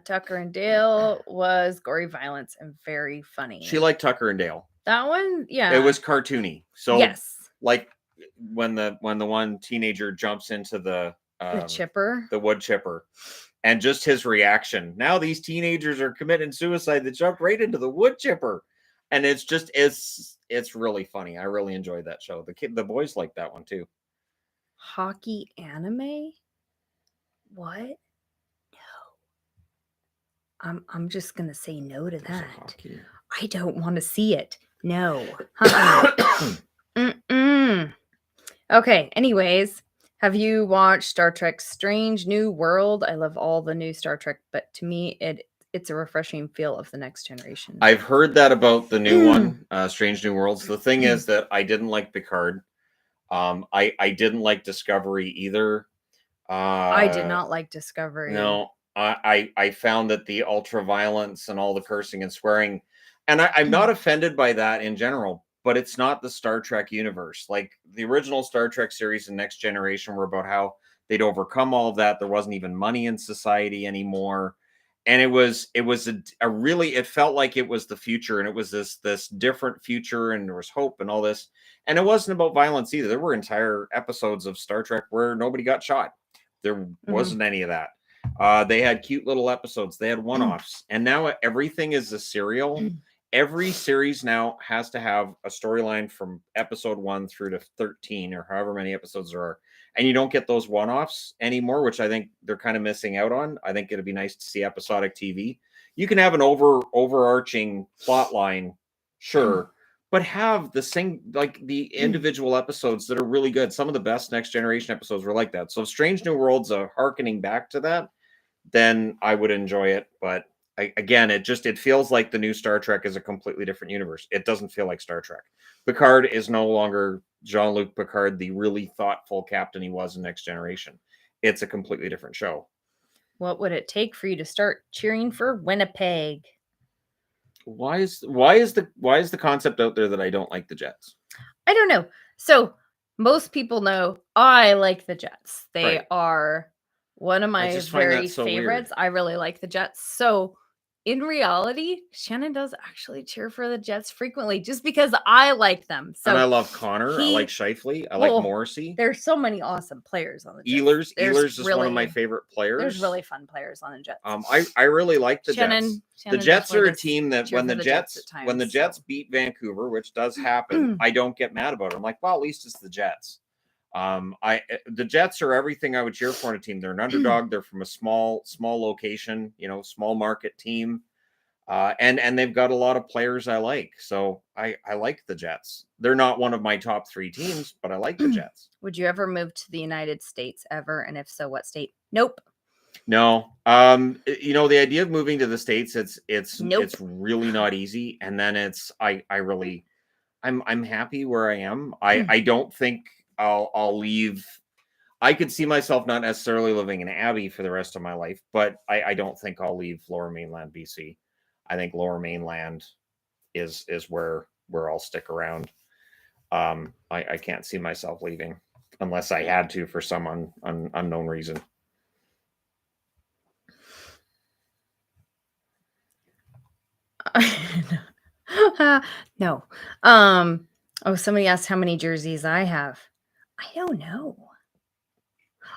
Speaker 1: Tucker and Dale was gory violence and very funny.
Speaker 2: She liked Tucker and Dale.
Speaker 1: That one, yeah.
Speaker 2: It was cartoony. So
Speaker 1: yes,
Speaker 2: like when the one teenager jumps into the wood chipper, and just his reaction. Now these teenagers are committing suicide. They jump right into the wood chipper. And it's really funny. I really enjoyed that show. The boys like that one too.
Speaker 1: Hockey anime? What? No. I'm just gonna say no to that. I don't want to see it. No. Okay. Anyways, have you watched Star Trek: Strange New World? I love all the new Star Trek, but to me, it's a refreshing feel of the next generation.
Speaker 2: I've heard that about the new one, Strange New Worlds. The thing is that I didn't like Picard. I didn't like Discovery either.
Speaker 1: I did not like Discovery.
Speaker 2: No, I found that the ultra violence and all the cursing and swearing, and I'm not offended by that in general, but it's not the Star Trek universe. Like the original Star Trek series and Next Generation were about how they'd overcome all of that. There wasn't even money in society anymore. And it was a really, it felt like it was the future, and it was this different future, and there was hope and all this. And it wasn't about violence either. There were entire episodes of Star Trek where nobody got shot. There wasn't any of that. They had cute little episodes. They had one-offs, and now everything is a serial. Every series now has to have a storyline from episode 1 through to 13, or however many episodes there are, and you don't get those one-offs anymore, which I think they're kind of missing out on. I think it'd be nice to see episodic TV. You can have an overarching plot line, sure, but have the individual episodes that are really good. Some of the best Next Generation episodes were like that. So if Strange New Worlds are harkening back to that, then I would enjoy it. But again, it feels like the new Star Trek is a completely different universe. It doesn't feel like Star Trek. Picard is no longer Jean-Luc Picard, the really thoughtful captain he was in Next Generation. It's a completely different show.
Speaker 1: What would it take for you to start cheering for Winnipeg?
Speaker 2: Why is the concept out there that I don't like the Jets?
Speaker 1: I don't know. So most people know I like the Jets. They
Speaker 2: Right.
Speaker 1: are one of my
Speaker 2: just find
Speaker 1: very
Speaker 2: that so weird.
Speaker 1: favorites. I really like the Jets. So in reality, Shannon does actually cheer for the Jets frequently just because I like them. So
Speaker 2: And I love Connor. I like Scheifele. I like Morrissey.
Speaker 1: There's so many awesome players on the Jets.
Speaker 2: Ehlers is one of my favorite players.
Speaker 1: There's really fun players on the Jets.
Speaker 2: I really like the Jets. The Jets are a team that when the Jets beat Vancouver, which does happen, I don't get mad about it. I'm like, well, at least it's the Jets. The Jets are everything I would cheer for in a team. They're an underdog. They're from a small location, small market team. And they've got a lot of players I like. So I like the Jets. They're not one of my top 3 teams, but I like the Jets.
Speaker 1: Would you ever move to the United States ever? And if so, what state? Nope.
Speaker 2: No. The idea of moving to the States, it's really not easy. And then I'm happy where I am. I don't think I'll leave. I could see myself not necessarily living in Abbey for the rest of my life, but I don't think I'll leave Lower Mainland BC. I think Lower Mainland is where I'll stick around. I can't see myself leaving unless I had to for some unknown reason.
Speaker 1: No. Somebody asked how many jerseys I have. I don't know.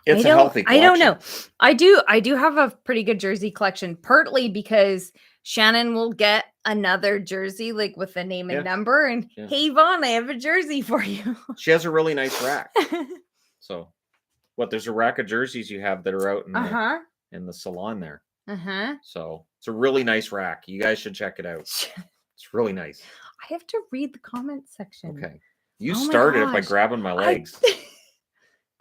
Speaker 2: It's a healthy collection.
Speaker 1: I don't know. I do have a pretty good jersey collection, partly because Shannon will get another jersey like with a name and number, and hey Vaughn, I have a jersey for you.
Speaker 2: She has a really nice rack. So there's a rack of jerseys you have that are out in the salon there. So it's a really nice rack. You guys should check it out. It's really nice.
Speaker 1: I have to read the comment section.
Speaker 2: Okay. You started it by grabbing my legs.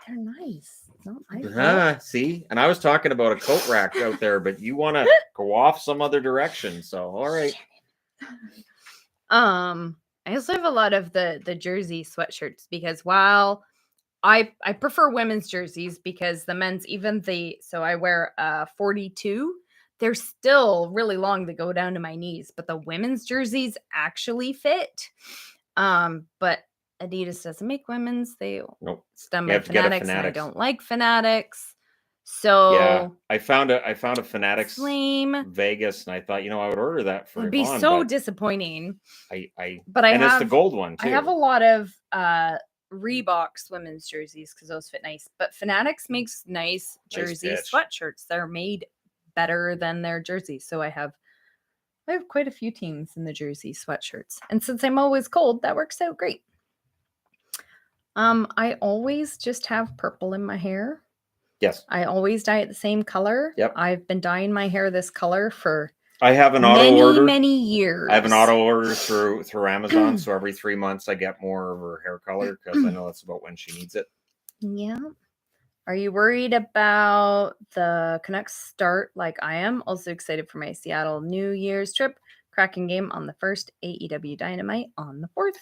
Speaker 1: They're nice. It's not my fault.
Speaker 2: See? And I was talking about a coat rack out there, but you want to go off some other direction. So, all right.
Speaker 1: I also have a lot of the jersey sweatshirts because while I prefer women's jerseys because the men's, so I wear 42. They're still really long. They go down to my knees, but the women's jerseys actually fit. But Adidas doesn't make women's. They stem by Fanatics, and I don't like Fanatics. So
Speaker 2: yeah, I found a Fanatics Vegas, and I thought, I would order that for.
Speaker 1: It'd be so disappointing.
Speaker 2: But it's the gold one too.
Speaker 1: I have a lot of Reebok's women's jerseys because those fit nice. But Fanatics makes nice jersey sweatshirts. They're made better than their jerseys. So I have quite a few teams in the jersey sweatshirts. And since I'm always cold, that works out great. I always just have purple in my hair.
Speaker 2: Yes.
Speaker 1: I always dye it the same color.
Speaker 2: Yep.
Speaker 1: I've been dyeing my hair this color for
Speaker 2: I have an auto order.
Speaker 1: Many years.
Speaker 2: I have an auto order through Amazon. So every 3 months I get more of her hair color because I know that's about when she needs it.
Speaker 1: Yeah. Are you worried about the Canucks start like I am? Also excited for my Seattle New Year's trip. Cracking game on the 1st, AEW Dynamite on the 4th.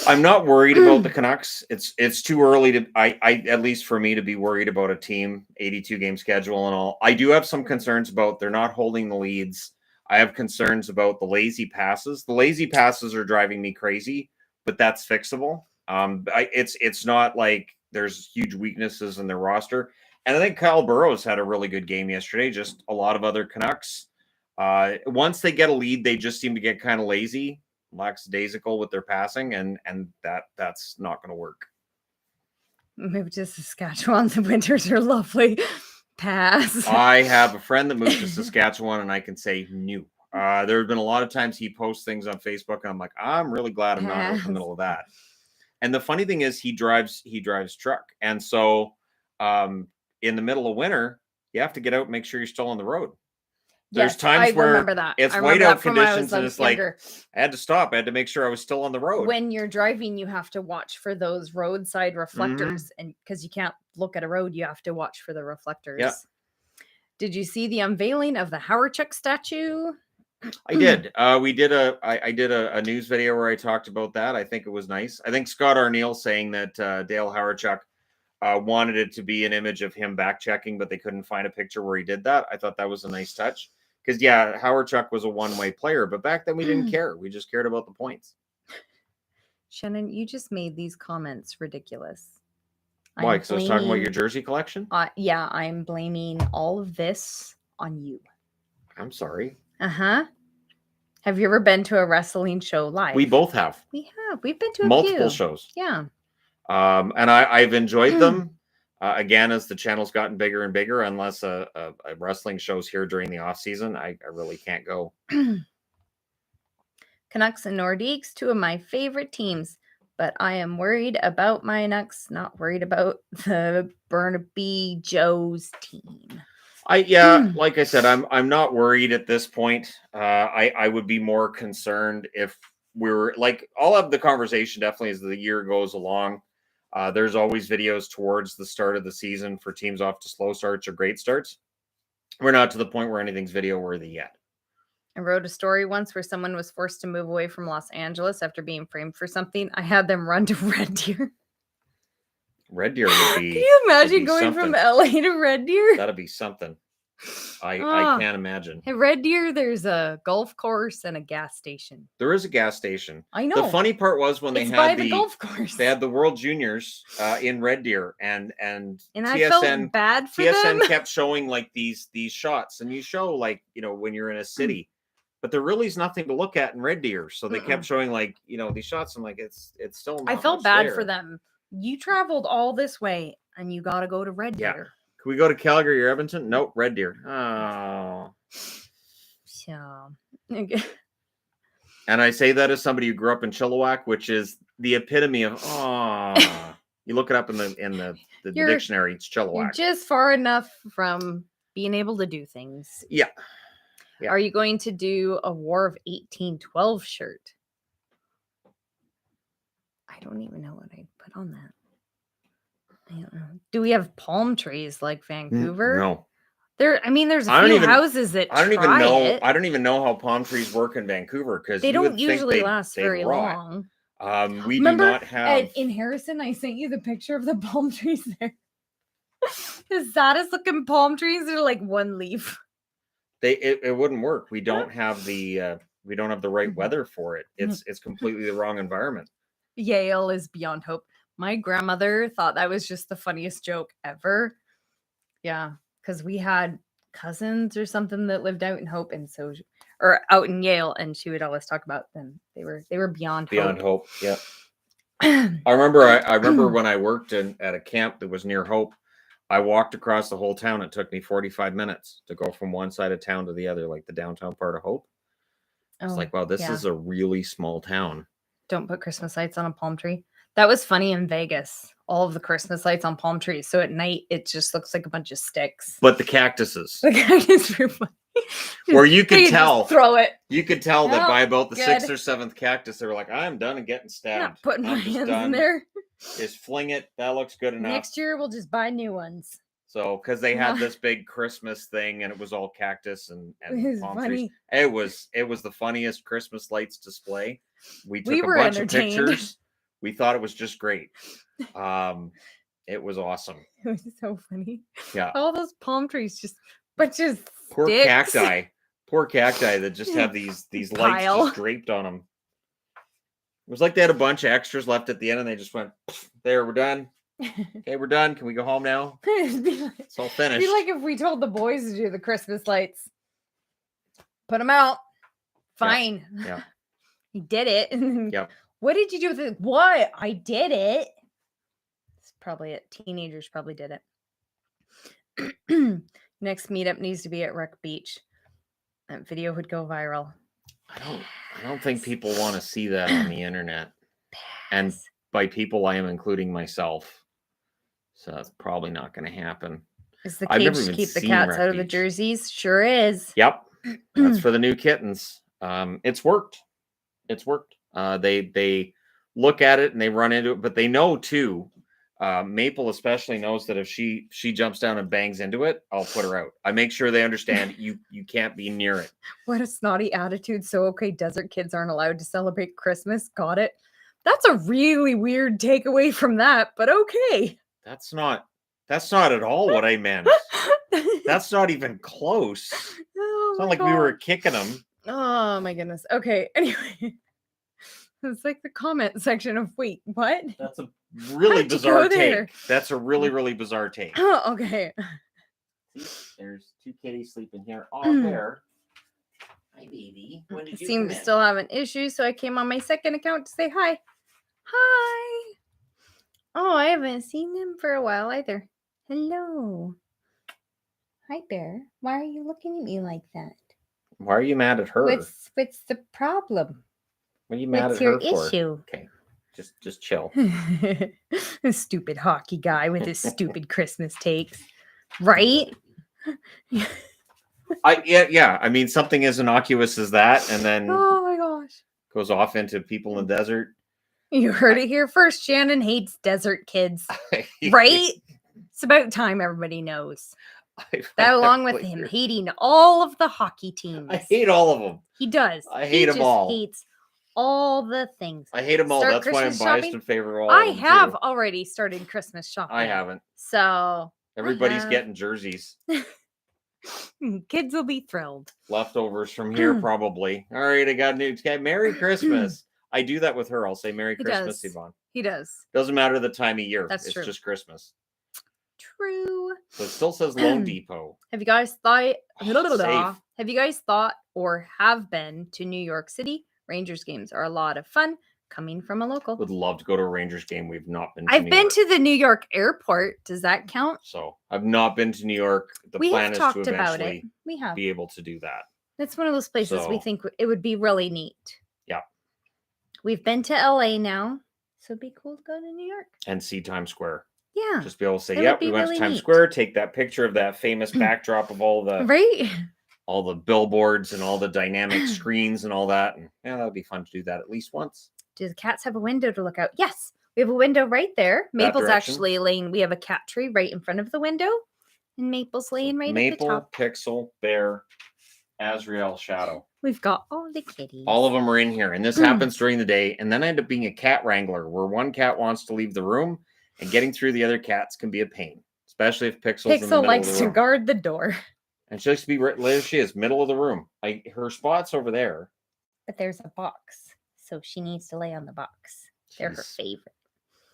Speaker 2: I'm not worried about the Canucks. It's too early to I at least for me to be worried about a team 82 game schedule and all. I do have some concerns about they're not holding the leads. I have concerns about the lazy passes. The lazy passes are driving me crazy, but that's fixable. It's not like there's huge weaknesses in their roster. And I think Kyle Burrows had a really good game yesterday. Just a lot of other Canucks. Once they get a lead, they just seem to get kind of lazy, lackadaisical with their passing, and that's not going to work.
Speaker 1: Move to Saskatchewan. The winters are lovely. Pass.
Speaker 2: I have a friend that moved to Saskatchewan, and I can say no. There have been a lot of times he posts things on Facebook, and I'm like, I'm really glad I'm not out in the middle of that. And the funny thing is, he drives truck, and so in the middle of winter, you have to get out and make sure you're still on the road. There's times where it's whiteout conditions, and it's like I had to stop. I had to make sure I was still on the road.
Speaker 1: When you're driving, you have to watch for those roadside reflectors, and because you can't look at a road, you have to watch for the reflectors.
Speaker 2: Yeah.
Speaker 1: Did you see the unveiling of the Hawerchuk statue?
Speaker 2: I did. I did a news video where I talked about that. I think it was nice. I think Scott Arneal saying that Dale Hawerchuk wanted it to be an image of him back checking, but they couldn't find a picture where he did that. I thought that was a nice touch. Because, yeah, Hawerchuk was a one-way player, but back then we didn't care. We just cared about the points.
Speaker 1: Shannon, you just made these comments ridiculous.
Speaker 2: Why? Because I was talking about your jersey collection?
Speaker 1: Yeah, I'm blaming all of this on you.
Speaker 2: I'm sorry.
Speaker 1: Uh-huh. Have you ever been to a wrestling show live?
Speaker 2: We both have.
Speaker 1: We have. We've been to
Speaker 2: multiple shows.
Speaker 1: Yeah.
Speaker 2: And I've enjoyed them. Again, as the channel's gotten bigger and bigger, unless a wrestling show's here during the off season, I really can't go.
Speaker 1: Canucks and Nordiques, two of my favorite teams, but I am worried about my Canucks, not worried about the Burnaby Joes team.
Speaker 2: Like I said, I'm not worried at this point. I would be more concerned if we were like, I'll have the conversation definitely as the year goes along. There's always videos towards the start of the season for teams off to slow starts or great starts. We're not to the point where anything's video worthy yet.
Speaker 1: I wrote a story once where someone was forced to move away from Los Angeles after being framed for something. I had them run to Red Deer.
Speaker 2: Red Deer would be.
Speaker 1: Can you imagine going from LA to Red Deer?
Speaker 2: That'd be something. I can't imagine.
Speaker 1: At Red Deer, there's a golf course and a gas station.
Speaker 2: There is a gas station.
Speaker 1: I know.
Speaker 2: The funny part was when they had
Speaker 1: the golf course.
Speaker 2: They had the World Juniors in Red Deer, and TSN,
Speaker 1: I felt bad for them.
Speaker 2: TSN kept showing like these shots, and you show like when you're in a city, but there really is nothing to look at in Red Deer, so they kept showing like these shots. I'm like, it's still. Not
Speaker 1: I felt
Speaker 2: much
Speaker 1: bad
Speaker 2: there.
Speaker 1: for them. You traveled all this way, and you got to go to Red Deer.
Speaker 2: Yeah. Can we go to Calgary or Edmonton? Nope, Red Deer. Oh.
Speaker 1: Yeah.
Speaker 2: And I say that as somebody who grew up in Chilliwack, which is the epitome of You look it up in the dictionary. It's Chilliwack.
Speaker 1: You're just far enough from being able to do things.
Speaker 2: Yeah.
Speaker 1: Are you going to do a War of 1812 shirt? I don't even know what I put on that. I don't know. Do we have palm trees like Vancouver?
Speaker 2: No.
Speaker 1: There's a few houses that
Speaker 2: I don't even know how palm trees work in Vancouver because
Speaker 1: they don't usually last very long.
Speaker 2: We do not have
Speaker 1: in Harrison. I sent you the picture of the palm trees there. The saddest looking palm trees are like one leaf.
Speaker 2: It wouldn't work. We don't have the right weather for it. It's completely the wrong environment.
Speaker 1: Yale is beyond hope. My grandmother thought that was just the funniest joke ever. Yeah, because we had cousins or something that lived out in Hope, or out in Yale, and she would always talk about them. They were beyond
Speaker 2: hope. Yeah. I remember when I worked at a camp that was near Hope. I walked across the whole town. It took me 45 minutes to go from one side of town to the other, like the downtown part of Hope. It's like, wow, this is a really small town.
Speaker 1: Don't put Christmas lights on a palm tree. That was funny in Vegas. All of the Christmas lights on palm trees. So at night, it just looks like a bunch of sticks.
Speaker 2: But the cactuses.
Speaker 1: The cactus were funny.
Speaker 2: Where you could tell.
Speaker 1: Throw it.
Speaker 2: You could tell that by about the 6th or 7th cactus, they were like, I'm done and getting stabbed.
Speaker 1: Not putting my hands in there.
Speaker 2: Just fling it. That looks good enough.
Speaker 1: Next year, we'll just buy new ones.
Speaker 2: So, because they had this big Christmas thing and it was all cactus and palm trees. It was the funniest Christmas lights display. We took a bunch of pictures. We thought it was just great. It was awesome.
Speaker 1: It was so funny.
Speaker 2: Yeah.
Speaker 1: All those palm trees, just bunches of
Speaker 2: Poor
Speaker 1: sticks.
Speaker 2: cacti. Poor cacti that just have these lights
Speaker 1: Pile.
Speaker 2: just draped on them. It was like they had a bunch of extras left at the end and they just went, there, we're done. Okay, we're done. Can we go home now? It's all finished.
Speaker 1: It'd be like if we told the boys to do the Christmas lights. Put them out. Fine.
Speaker 2: Yeah.
Speaker 1: He did it.
Speaker 2: Yep.
Speaker 1: What did you do with it? What? I did it. That's probably it. Teenagers probably did it. Next meetup needs to be at Wreck Beach. That video would go viral.
Speaker 2: I don't think people want to see that on the internet. And by people, I am including myself. So that's probably not going to happen.
Speaker 1: Is the cage to keep the cats out of the jerseys? Sure is.
Speaker 2: Yep. That's for the new kittens. It's worked. It's worked. They look at it and they run into it, but they know too. Maple especially knows that if she jumps down and bangs into it, I'll put her out. I make sure they understand you can't be near it. What
Speaker 1: a snotty attitude. So, okay, desert kids aren't allowed to celebrate Christmas. Got it. That's a really weird takeaway from that, but okay.
Speaker 2: That's not at all what I meant. That's not even close.
Speaker 1: Oh,
Speaker 2: it's not like we were kicking them.
Speaker 1: Oh my goodness. Okay. Anyway, it's like the comment section of wait, what?
Speaker 2: That's a really bizarre take. That's a really, really bizarre take.
Speaker 1: Oh, okay.
Speaker 2: There's two kitties sleeping here. Oh, there. Hi, baby. When did you
Speaker 1: seem to still have an issue, so I came on my second account to say hi. Hi. Oh, I haven't seen him for a while either. Hello. Hi, Bear. Why are you looking at me like that?
Speaker 2: Why are you mad at her?
Speaker 1: What's the problem?
Speaker 2: What are you mad at her for?
Speaker 1: What's your issue?
Speaker 2: Okay, just chill.
Speaker 1: This stupid hockey guy with his stupid Christmas takes, right?
Speaker 2: Yeah. I mean, something as innocuous as that, and then
Speaker 1: oh my gosh,
Speaker 2: goes off into people in the desert.
Speaker 1: You heard it here first. Shannon hates desert kids, right? It's about time everybody knows. That along with him hating all of the hockey teams.
Speaker 2: I hate all of them.
Speaker 1: He does.
Speaker 2: I hate them all.
Speaker 1: He hates all the things.
Speaker 2: I hate them all. That's why I'm biased in favor of all
Speaker 1: I
Speaker 2: of them
Speaker 1: have
Speaker 2: too.
Speaker 1: already started Christmas shopping.
Speaker 2: I haven't.
Speaker 1: So
Speaker 2: everybody's getting jerseys.
Speaker 1: Kids will be thrilled.
Speaker 2: Leftovers from here, probably. All right, I got new. Merry Christmas. I do that with her. I'll say Merry Christmas, Yvonne.
Speaker 1: He does.
Speaker 2: Doesn't matter the time of year.
Speaker 1: That's true.
Speaker 2: It's just Christmas.
Speaker 1: True.
Speaker 2: So it still says Lone Depot.
Speaker 1: Have you guys thought? Have you guys thought or have been to New York City? Rangers games are a lot of fun. Coming from a local.
Speaker 2: Would love to go to a Rangers game. We've not been to
Speaker 1: I've been to the New York airport. Does that count?
Speaker 2: So I've not been to New York. The plan is to eventually be able to do that.
Speaker 1: It's one of those places we think it would be really neat.
Speaker 2: Yeah.
Speaker 1: We've been to LA now. So it'd be cool to go to New York.
Speaker 2: And see Times Square.
Speaker 1: Yeah.
Speaker 2: Just be able to say, yep, we went to Times Square, take that picture of that famous backdrop of all the all the billboards and all the dynamic screens and all that. And yeah, that would be fun to do that at least once.
Speaker 1: Do the cats have a window to look out? Yes, we have a window right there. Maple's actually laying. We have a cat tree right in front of the window, and Maple's laying right at the top.
Speaker 2: Maple, Pixel, Bear, Azrael, Shadow.
Speaker 1: We've got all the kitties.
Speaker 2: All of them are in here, and this happens during the day. And then I end up being a cat wrangler, where one cat wants to leave the room, and getting through the other cats can be a pain, especially if Pixel's in the middle
Speaker 1: likes
Speaker 2: of the room.
Speaker 1: to guard the door,
Speaker 2: and she likes to be right there. She is middle of the room. Her spot's over there,
Speaker 1: but there's a box. So she needs to lay on the box. They're her favorite.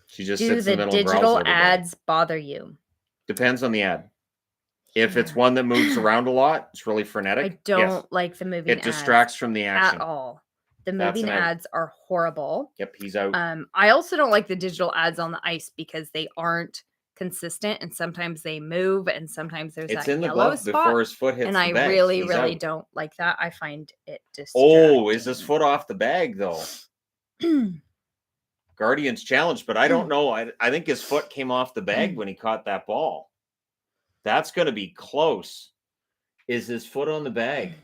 Speaker 2: She just sits in the middle.
Speaker 1: Do the digital ads bother you?
Speaker 2: Depends on the ad. If it's one that moves around a lot, it's really frenetic.
Speaker 1: I don't like the moving ads.
Speaker 2: It distracts from the action.
Speaker 1: At all. The moving ads are horrible.
Speaker 2: Yep, he's out.
Speaker 1: I also don't like the digital ads on the ice because they aren't consistent, and sometimes they move, and sometimes there's that in the yellow spot
Speaker 2: before his foot hits
Speaker 1: and
Speaker 2: the
Speaker 1: I
Speaker 2: bag.
Speaker 1: really don't like that. I find it distracting.
Speaker 2: Oh, is his foot off the bag though? Guardians challenge, but I don't know. I think his foot came off the bag when he caught that ball. That's going to be close. Is his foot on the bag?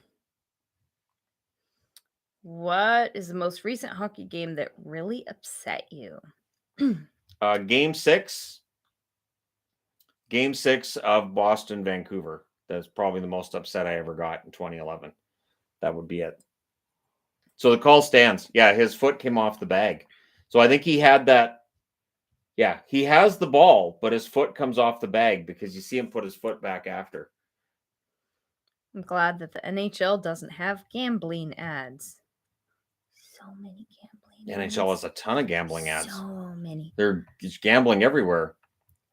Speaker 1: What is the most recent hockey game that really upset you?
Speaker 2: Game 6. Game 6 of Boston, Vancouver. That's probably the most upset I ever got in 2011. That would be it. So the call stands. Yeah, his foot came off the bag. So I think he had that. Yeah, he has the ball, but his foot comes off the bag because you see him put his foot back after.
Speaker 1: I'm glad that the NHL doesn't have gambling ads. So many gambling
Speaker 2: The
Speaker 1: ads.
Speaker 2: NHL has a ton of gambling ads.
Speaker 1: So many.
Speaker 2: They're gambling everywhere.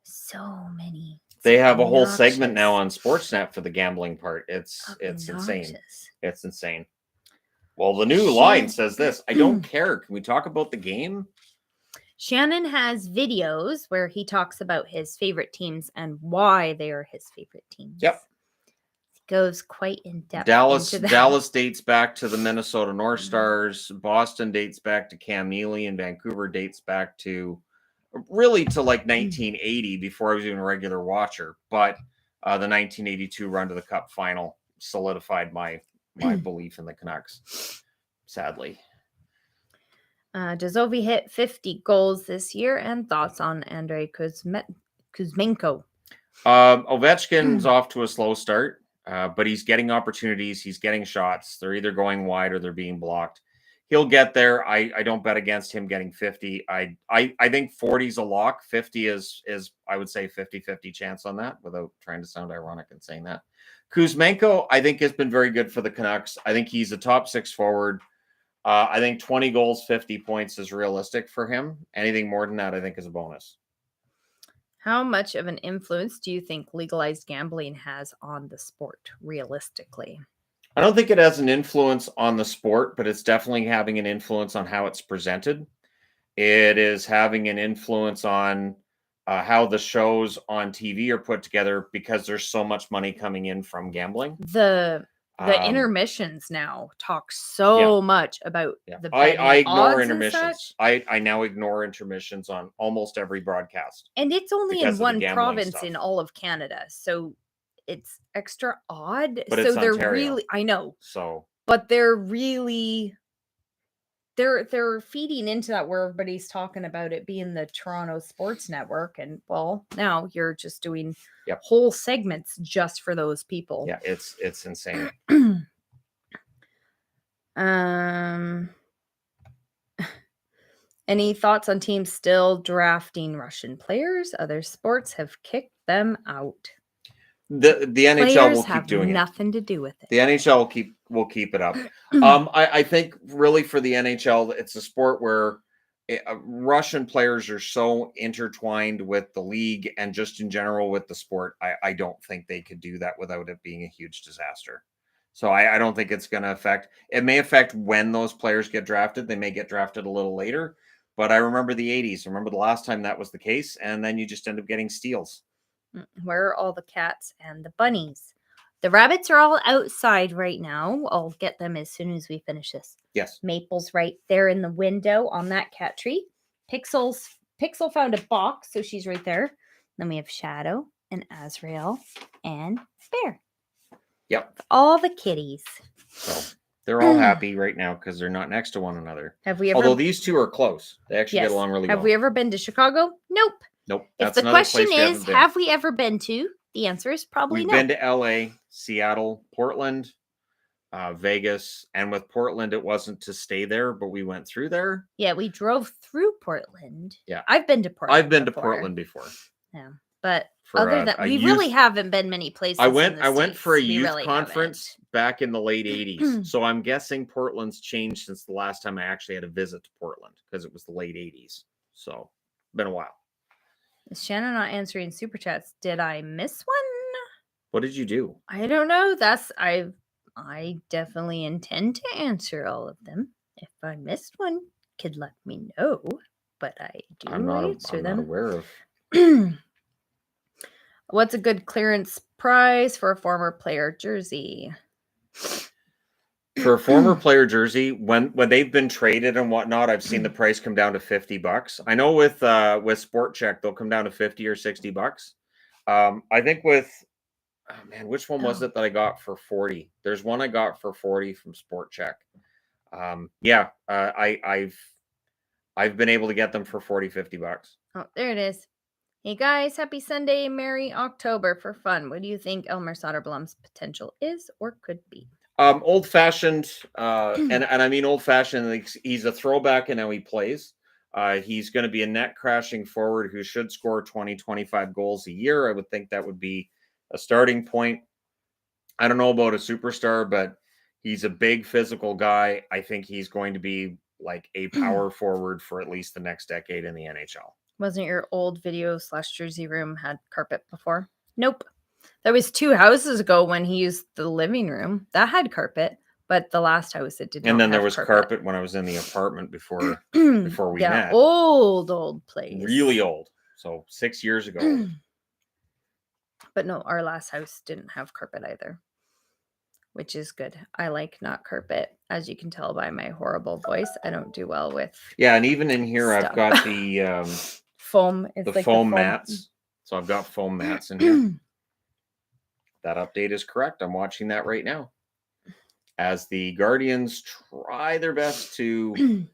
Speaker 1: So many.
Speaker 2: They have a whole segment now on Sportsnet for the gambling part. It's insane.
Speaker 1: Obnoxious.
Speaker 2: It's insane. Well, the new line says this. I don't care. Can we talk about the game?
Speaker 1: Shannon has videos where he talks about his favorite teams and why they are his favorite teams.
Speaker 2: Yep.
Speaker 1: He goes quite in depth.
Speaker 2: Dallas dates back to the Minnesota North Stars. Boston dates back to Cam Neely, and Vancouver dates back to really to like 1980 before I was even a regular watcher. But the 1982 run to the Cup final solidified my belief in the Canucks, sadly.
Speaker 1: Does Ovi hit 50 goals this year? And thoughts on Andrei Kuzmenko?
Speaker 2: Ovechkin's off to a slow start, but he's getting opportunities. He's getting shots. They're either going wide or they're being blocked. He'll get there. I don't bet against him getting 50. I think 40 is a lock. 50 is I would say 50-50 chance on that without trying to sound ironic in saying that. Kuzmenko, I think, has been very good for the Canucks. I think he's a top 6 forward. I think 20 goals, 50 points is realistic for him. Anything more than that, I think, is a bonus.
Speaker 1: How much of an influence do you think legalized gambling has on the sport, realistically?
Speaker 2: I don't think it has an influence on the sport, but it's definitely having an influence on how it's presented. It is having an influence on how the shows on TV are put together because there's so much money coming in from gambling.
Speaker 1: The intermissions now talk so much about the betting.
Speaker 2: I ignore intermissions. I now ignore intermissions on almost every broadcast.
Speaker 1: And it's only in one province in all of Canada. So it's extra odd.
Speaker 2: But
Speaker 1: so
Speaker 2: it's
Speaker 1: they're
Speaker 2: Ontario.
Speaker 1: really, I know.
Speaker 2: So,
Speaker 1: but they're really, they're feeding into that where everybody's talking about it being the Toronto Sports Network. And well, now you're just doing whole segments just for those people.
Speaker 2: Yeah, it's insane.
Speaker 1: Any thoughts on teams still drafting Russian players? Other sports have kicked them out.
Speaker 2: The NHL will keep doing it.
Speaker 1: Nothing to do with it.
Speaker 2: The NHL will keep it up. I think really for the NHL, it's a sport where Russian players are so intertwined with the league and just in general with the sport. I don't think they could do that without it being a huge disaster. So I don't think it's going to affect. It may affect when those players get drafted. They may get drafted a little later. But I remember the 80s. I remember the last time that was the case. And then you just end up getting steals.
Speaker 1: Where are all the cats and the bunnies? The rabbits are all outside right now. I'll get them as soon as we finish this.
Speaker 2: Yes.
Speaker 1: Maple's right there in the window on that cat tree. Pixel found a box, so she's right there. Then we have Shadow and Azrael and Bear.
Speaker 2: Yep.
Speaker 1: All the kitties.
Speaker 2: So they're all happy right now because they're not next to one another.
Speaker 1: Have we ever?
Speaker 2: Although these two are close. They actually get along really well.
Speaker 1: Have we ever been to Chicago? Nope.
Speaker 2: Nope.
Speaker 1: If the question is, have we ever been to? The answer is probably no.
Speaker 2: We've been to LA, Seattle, Portland, Vegas, and with Portland, it wasn't to stay there, but we went through there.
Speaker 1: Yeah, we drove through Portland.
Speaker 2: Yeah.
Speaker 1: I've been to Portland.
Speaker 2: I've been to Portland before.
Speaker 1: Yeah. But other than we really haven't been many places.
Speaker 2: I went for a youth conference back in the late 80s. So I'm guessing Portland's changed since the last time I actually had a visit to Portland because it was the late 80s. So been a while.
Speaker 1: Is Shannon not answering super chats? Did I miss one?
Speaker 2: What did you do?
Speaker 1: I don't know. I definitely intend to answer all of them. If I missed one, could let me know. But I do answer them.
Speaker 2: I'm not aware of.
Speaker 1: What's a good clearance price for a former player jersey?
Speaker 2: For a former player jersey, when they've been traded and whatnot, I've seen the price come down to $50. I know with Sport Check, they'll come down to $50 or $60. I think with which one was it that I got for 40? There's one I got for 40 from Sport Check. I've been able to get them for $40-$50.
Speaker 1: Oh, there it is. Hey guys, happy Sunday, Merry October for fun. What do you think Elmer Soderblom's potential is or could be?
Speaker 2: Old fashioned, and I mean old fashioned. He's a throwback in how he plays. He's going to be a net crashing forward who should score 20, 25 goals a year. I would think that would be a starting point. I don't know about a superstar, but he's a big physical guy. I think he's going to be like a power forward for at least the next decade in the NHL.
Speaker 1: Wasn't your old video / jersey room had carpet before? Nope. That was 2 houses ago when he used the living room. That had carpet, but the last house it did not.
Speaker 2: And then
Speaker 1: have
Speaker 2: there was carpet when I was in the apartment before we
Speaker 1: yeah,
Speaker 2: met.
Speaker 1: Old place.
Speaker 2: Really old. So 6 years ago.
Speaker 1: But no, our last house didn't have carpet either, which is good. I like not carpet. As you can tell by my horrible voice, I don't do well with.
Speaker 2: Yeah, and even in here,
Speaker 1: stuff.
Speaker 2: I've got the
Speaker 1: foam. It's
Speaker 2: the
Speaker 1: like
Speaker 2: foam mats. So I've got foam mats in here. That update is correct. I'm watching that right now. As the Guardians try their best to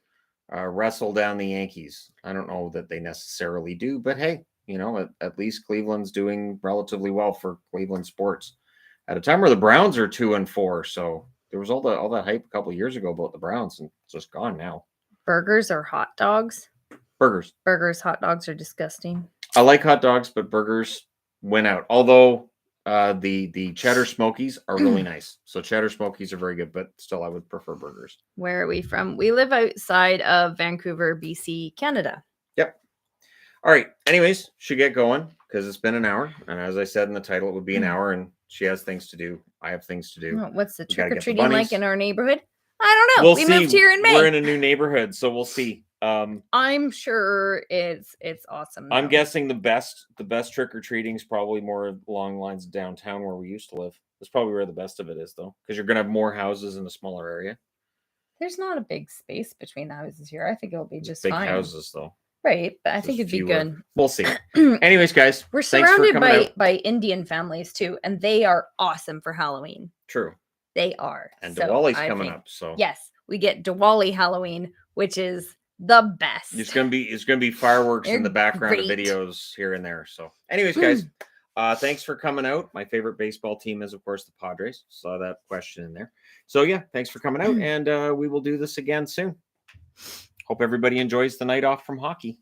Speaker 2: wrestle down the Yankees. I don't know that they necessarily do, but hey, you know, at least Cleveland's doing relatively well for Cleveland sports. At a time where the Browns are 2-4, so there was all that hype a couple of years ago about the Browns, and it's just gone now.
Speaker 1: Burgers or hot dogs?
Speaker 2: Burgers.
Speaker 1: Hot dogs are disgusting.
Speaker 2: I like hot dogs, but burgers win out. Although the cheddar smokies are really nice. So cheddar smokies are very good, but still I would prefer burgers.
Speaker 1: Where are we from? We live outside of Vancouver, BC, Canada.
Speaker 2: Yep. All right. Anyways, should get going because it's been an hour. And as I said in the title, it would be an hour, and she has things to do. I have things to do.
Speaker 1: What's the
Speaker 2: We gotta get the
Speaker 1: trick-or-treating like
Speaker 2: bunnies.
Speaker 1: in our neighborhood? I don't know.
Speaker 2: We'll
Speaker 1: We moved here in May.
Speaker 2: We're in a new neighborhood, so we'll see.
Speaker 1: I'm sure it's awesome.
Speaker 2: I'm
Speaker 1: though.
Speaker 2: guessing the best trick-or-treating is probably more along the lines of downtown where we used to live. That's probably where the best of it is, though, because you're going to have more houses in a smaller area.
Speaker 1: There's not a big space between the houses here. I think it'll be just
Speaker 2: Big
Speaker 1: fine.
Speaker 2: houses, though.
Speaker 1: Right, but I think it'd be good.
Speaker 2: We'll see. Anyways, guys,
Speaker 1: We're
Speaker 2: thanks for
Speaker 1: surrounded
Speaker 2: coming out.
Speaker 1: by Indian families too, and they are awesome for Halloween.
Speaker 2: True.
Speaker 1: They are.
Speaker 2: And
Speaker 1: So
Speaker 2: Diwali's
Speaker 1: I
Speaker 2: coming
Speaker 1: think-
Speaker 2: up, so
Speaker 1: Yes, we get Diwali Halloween, which is the best.
Speaker 2: it's gonna be fireworks in the
Speaker 1: They're
Speaker 2: background of
Speaker 1: great.
Speaker 2: videos here and there. So, anyways, guys, thanks for coming out. My favorite baseball team is, of course, the Padres. Saw that question in there. So yeah, thanks for coming out, and we will do this again soon. Hope everybody enjoys the night off from hockey.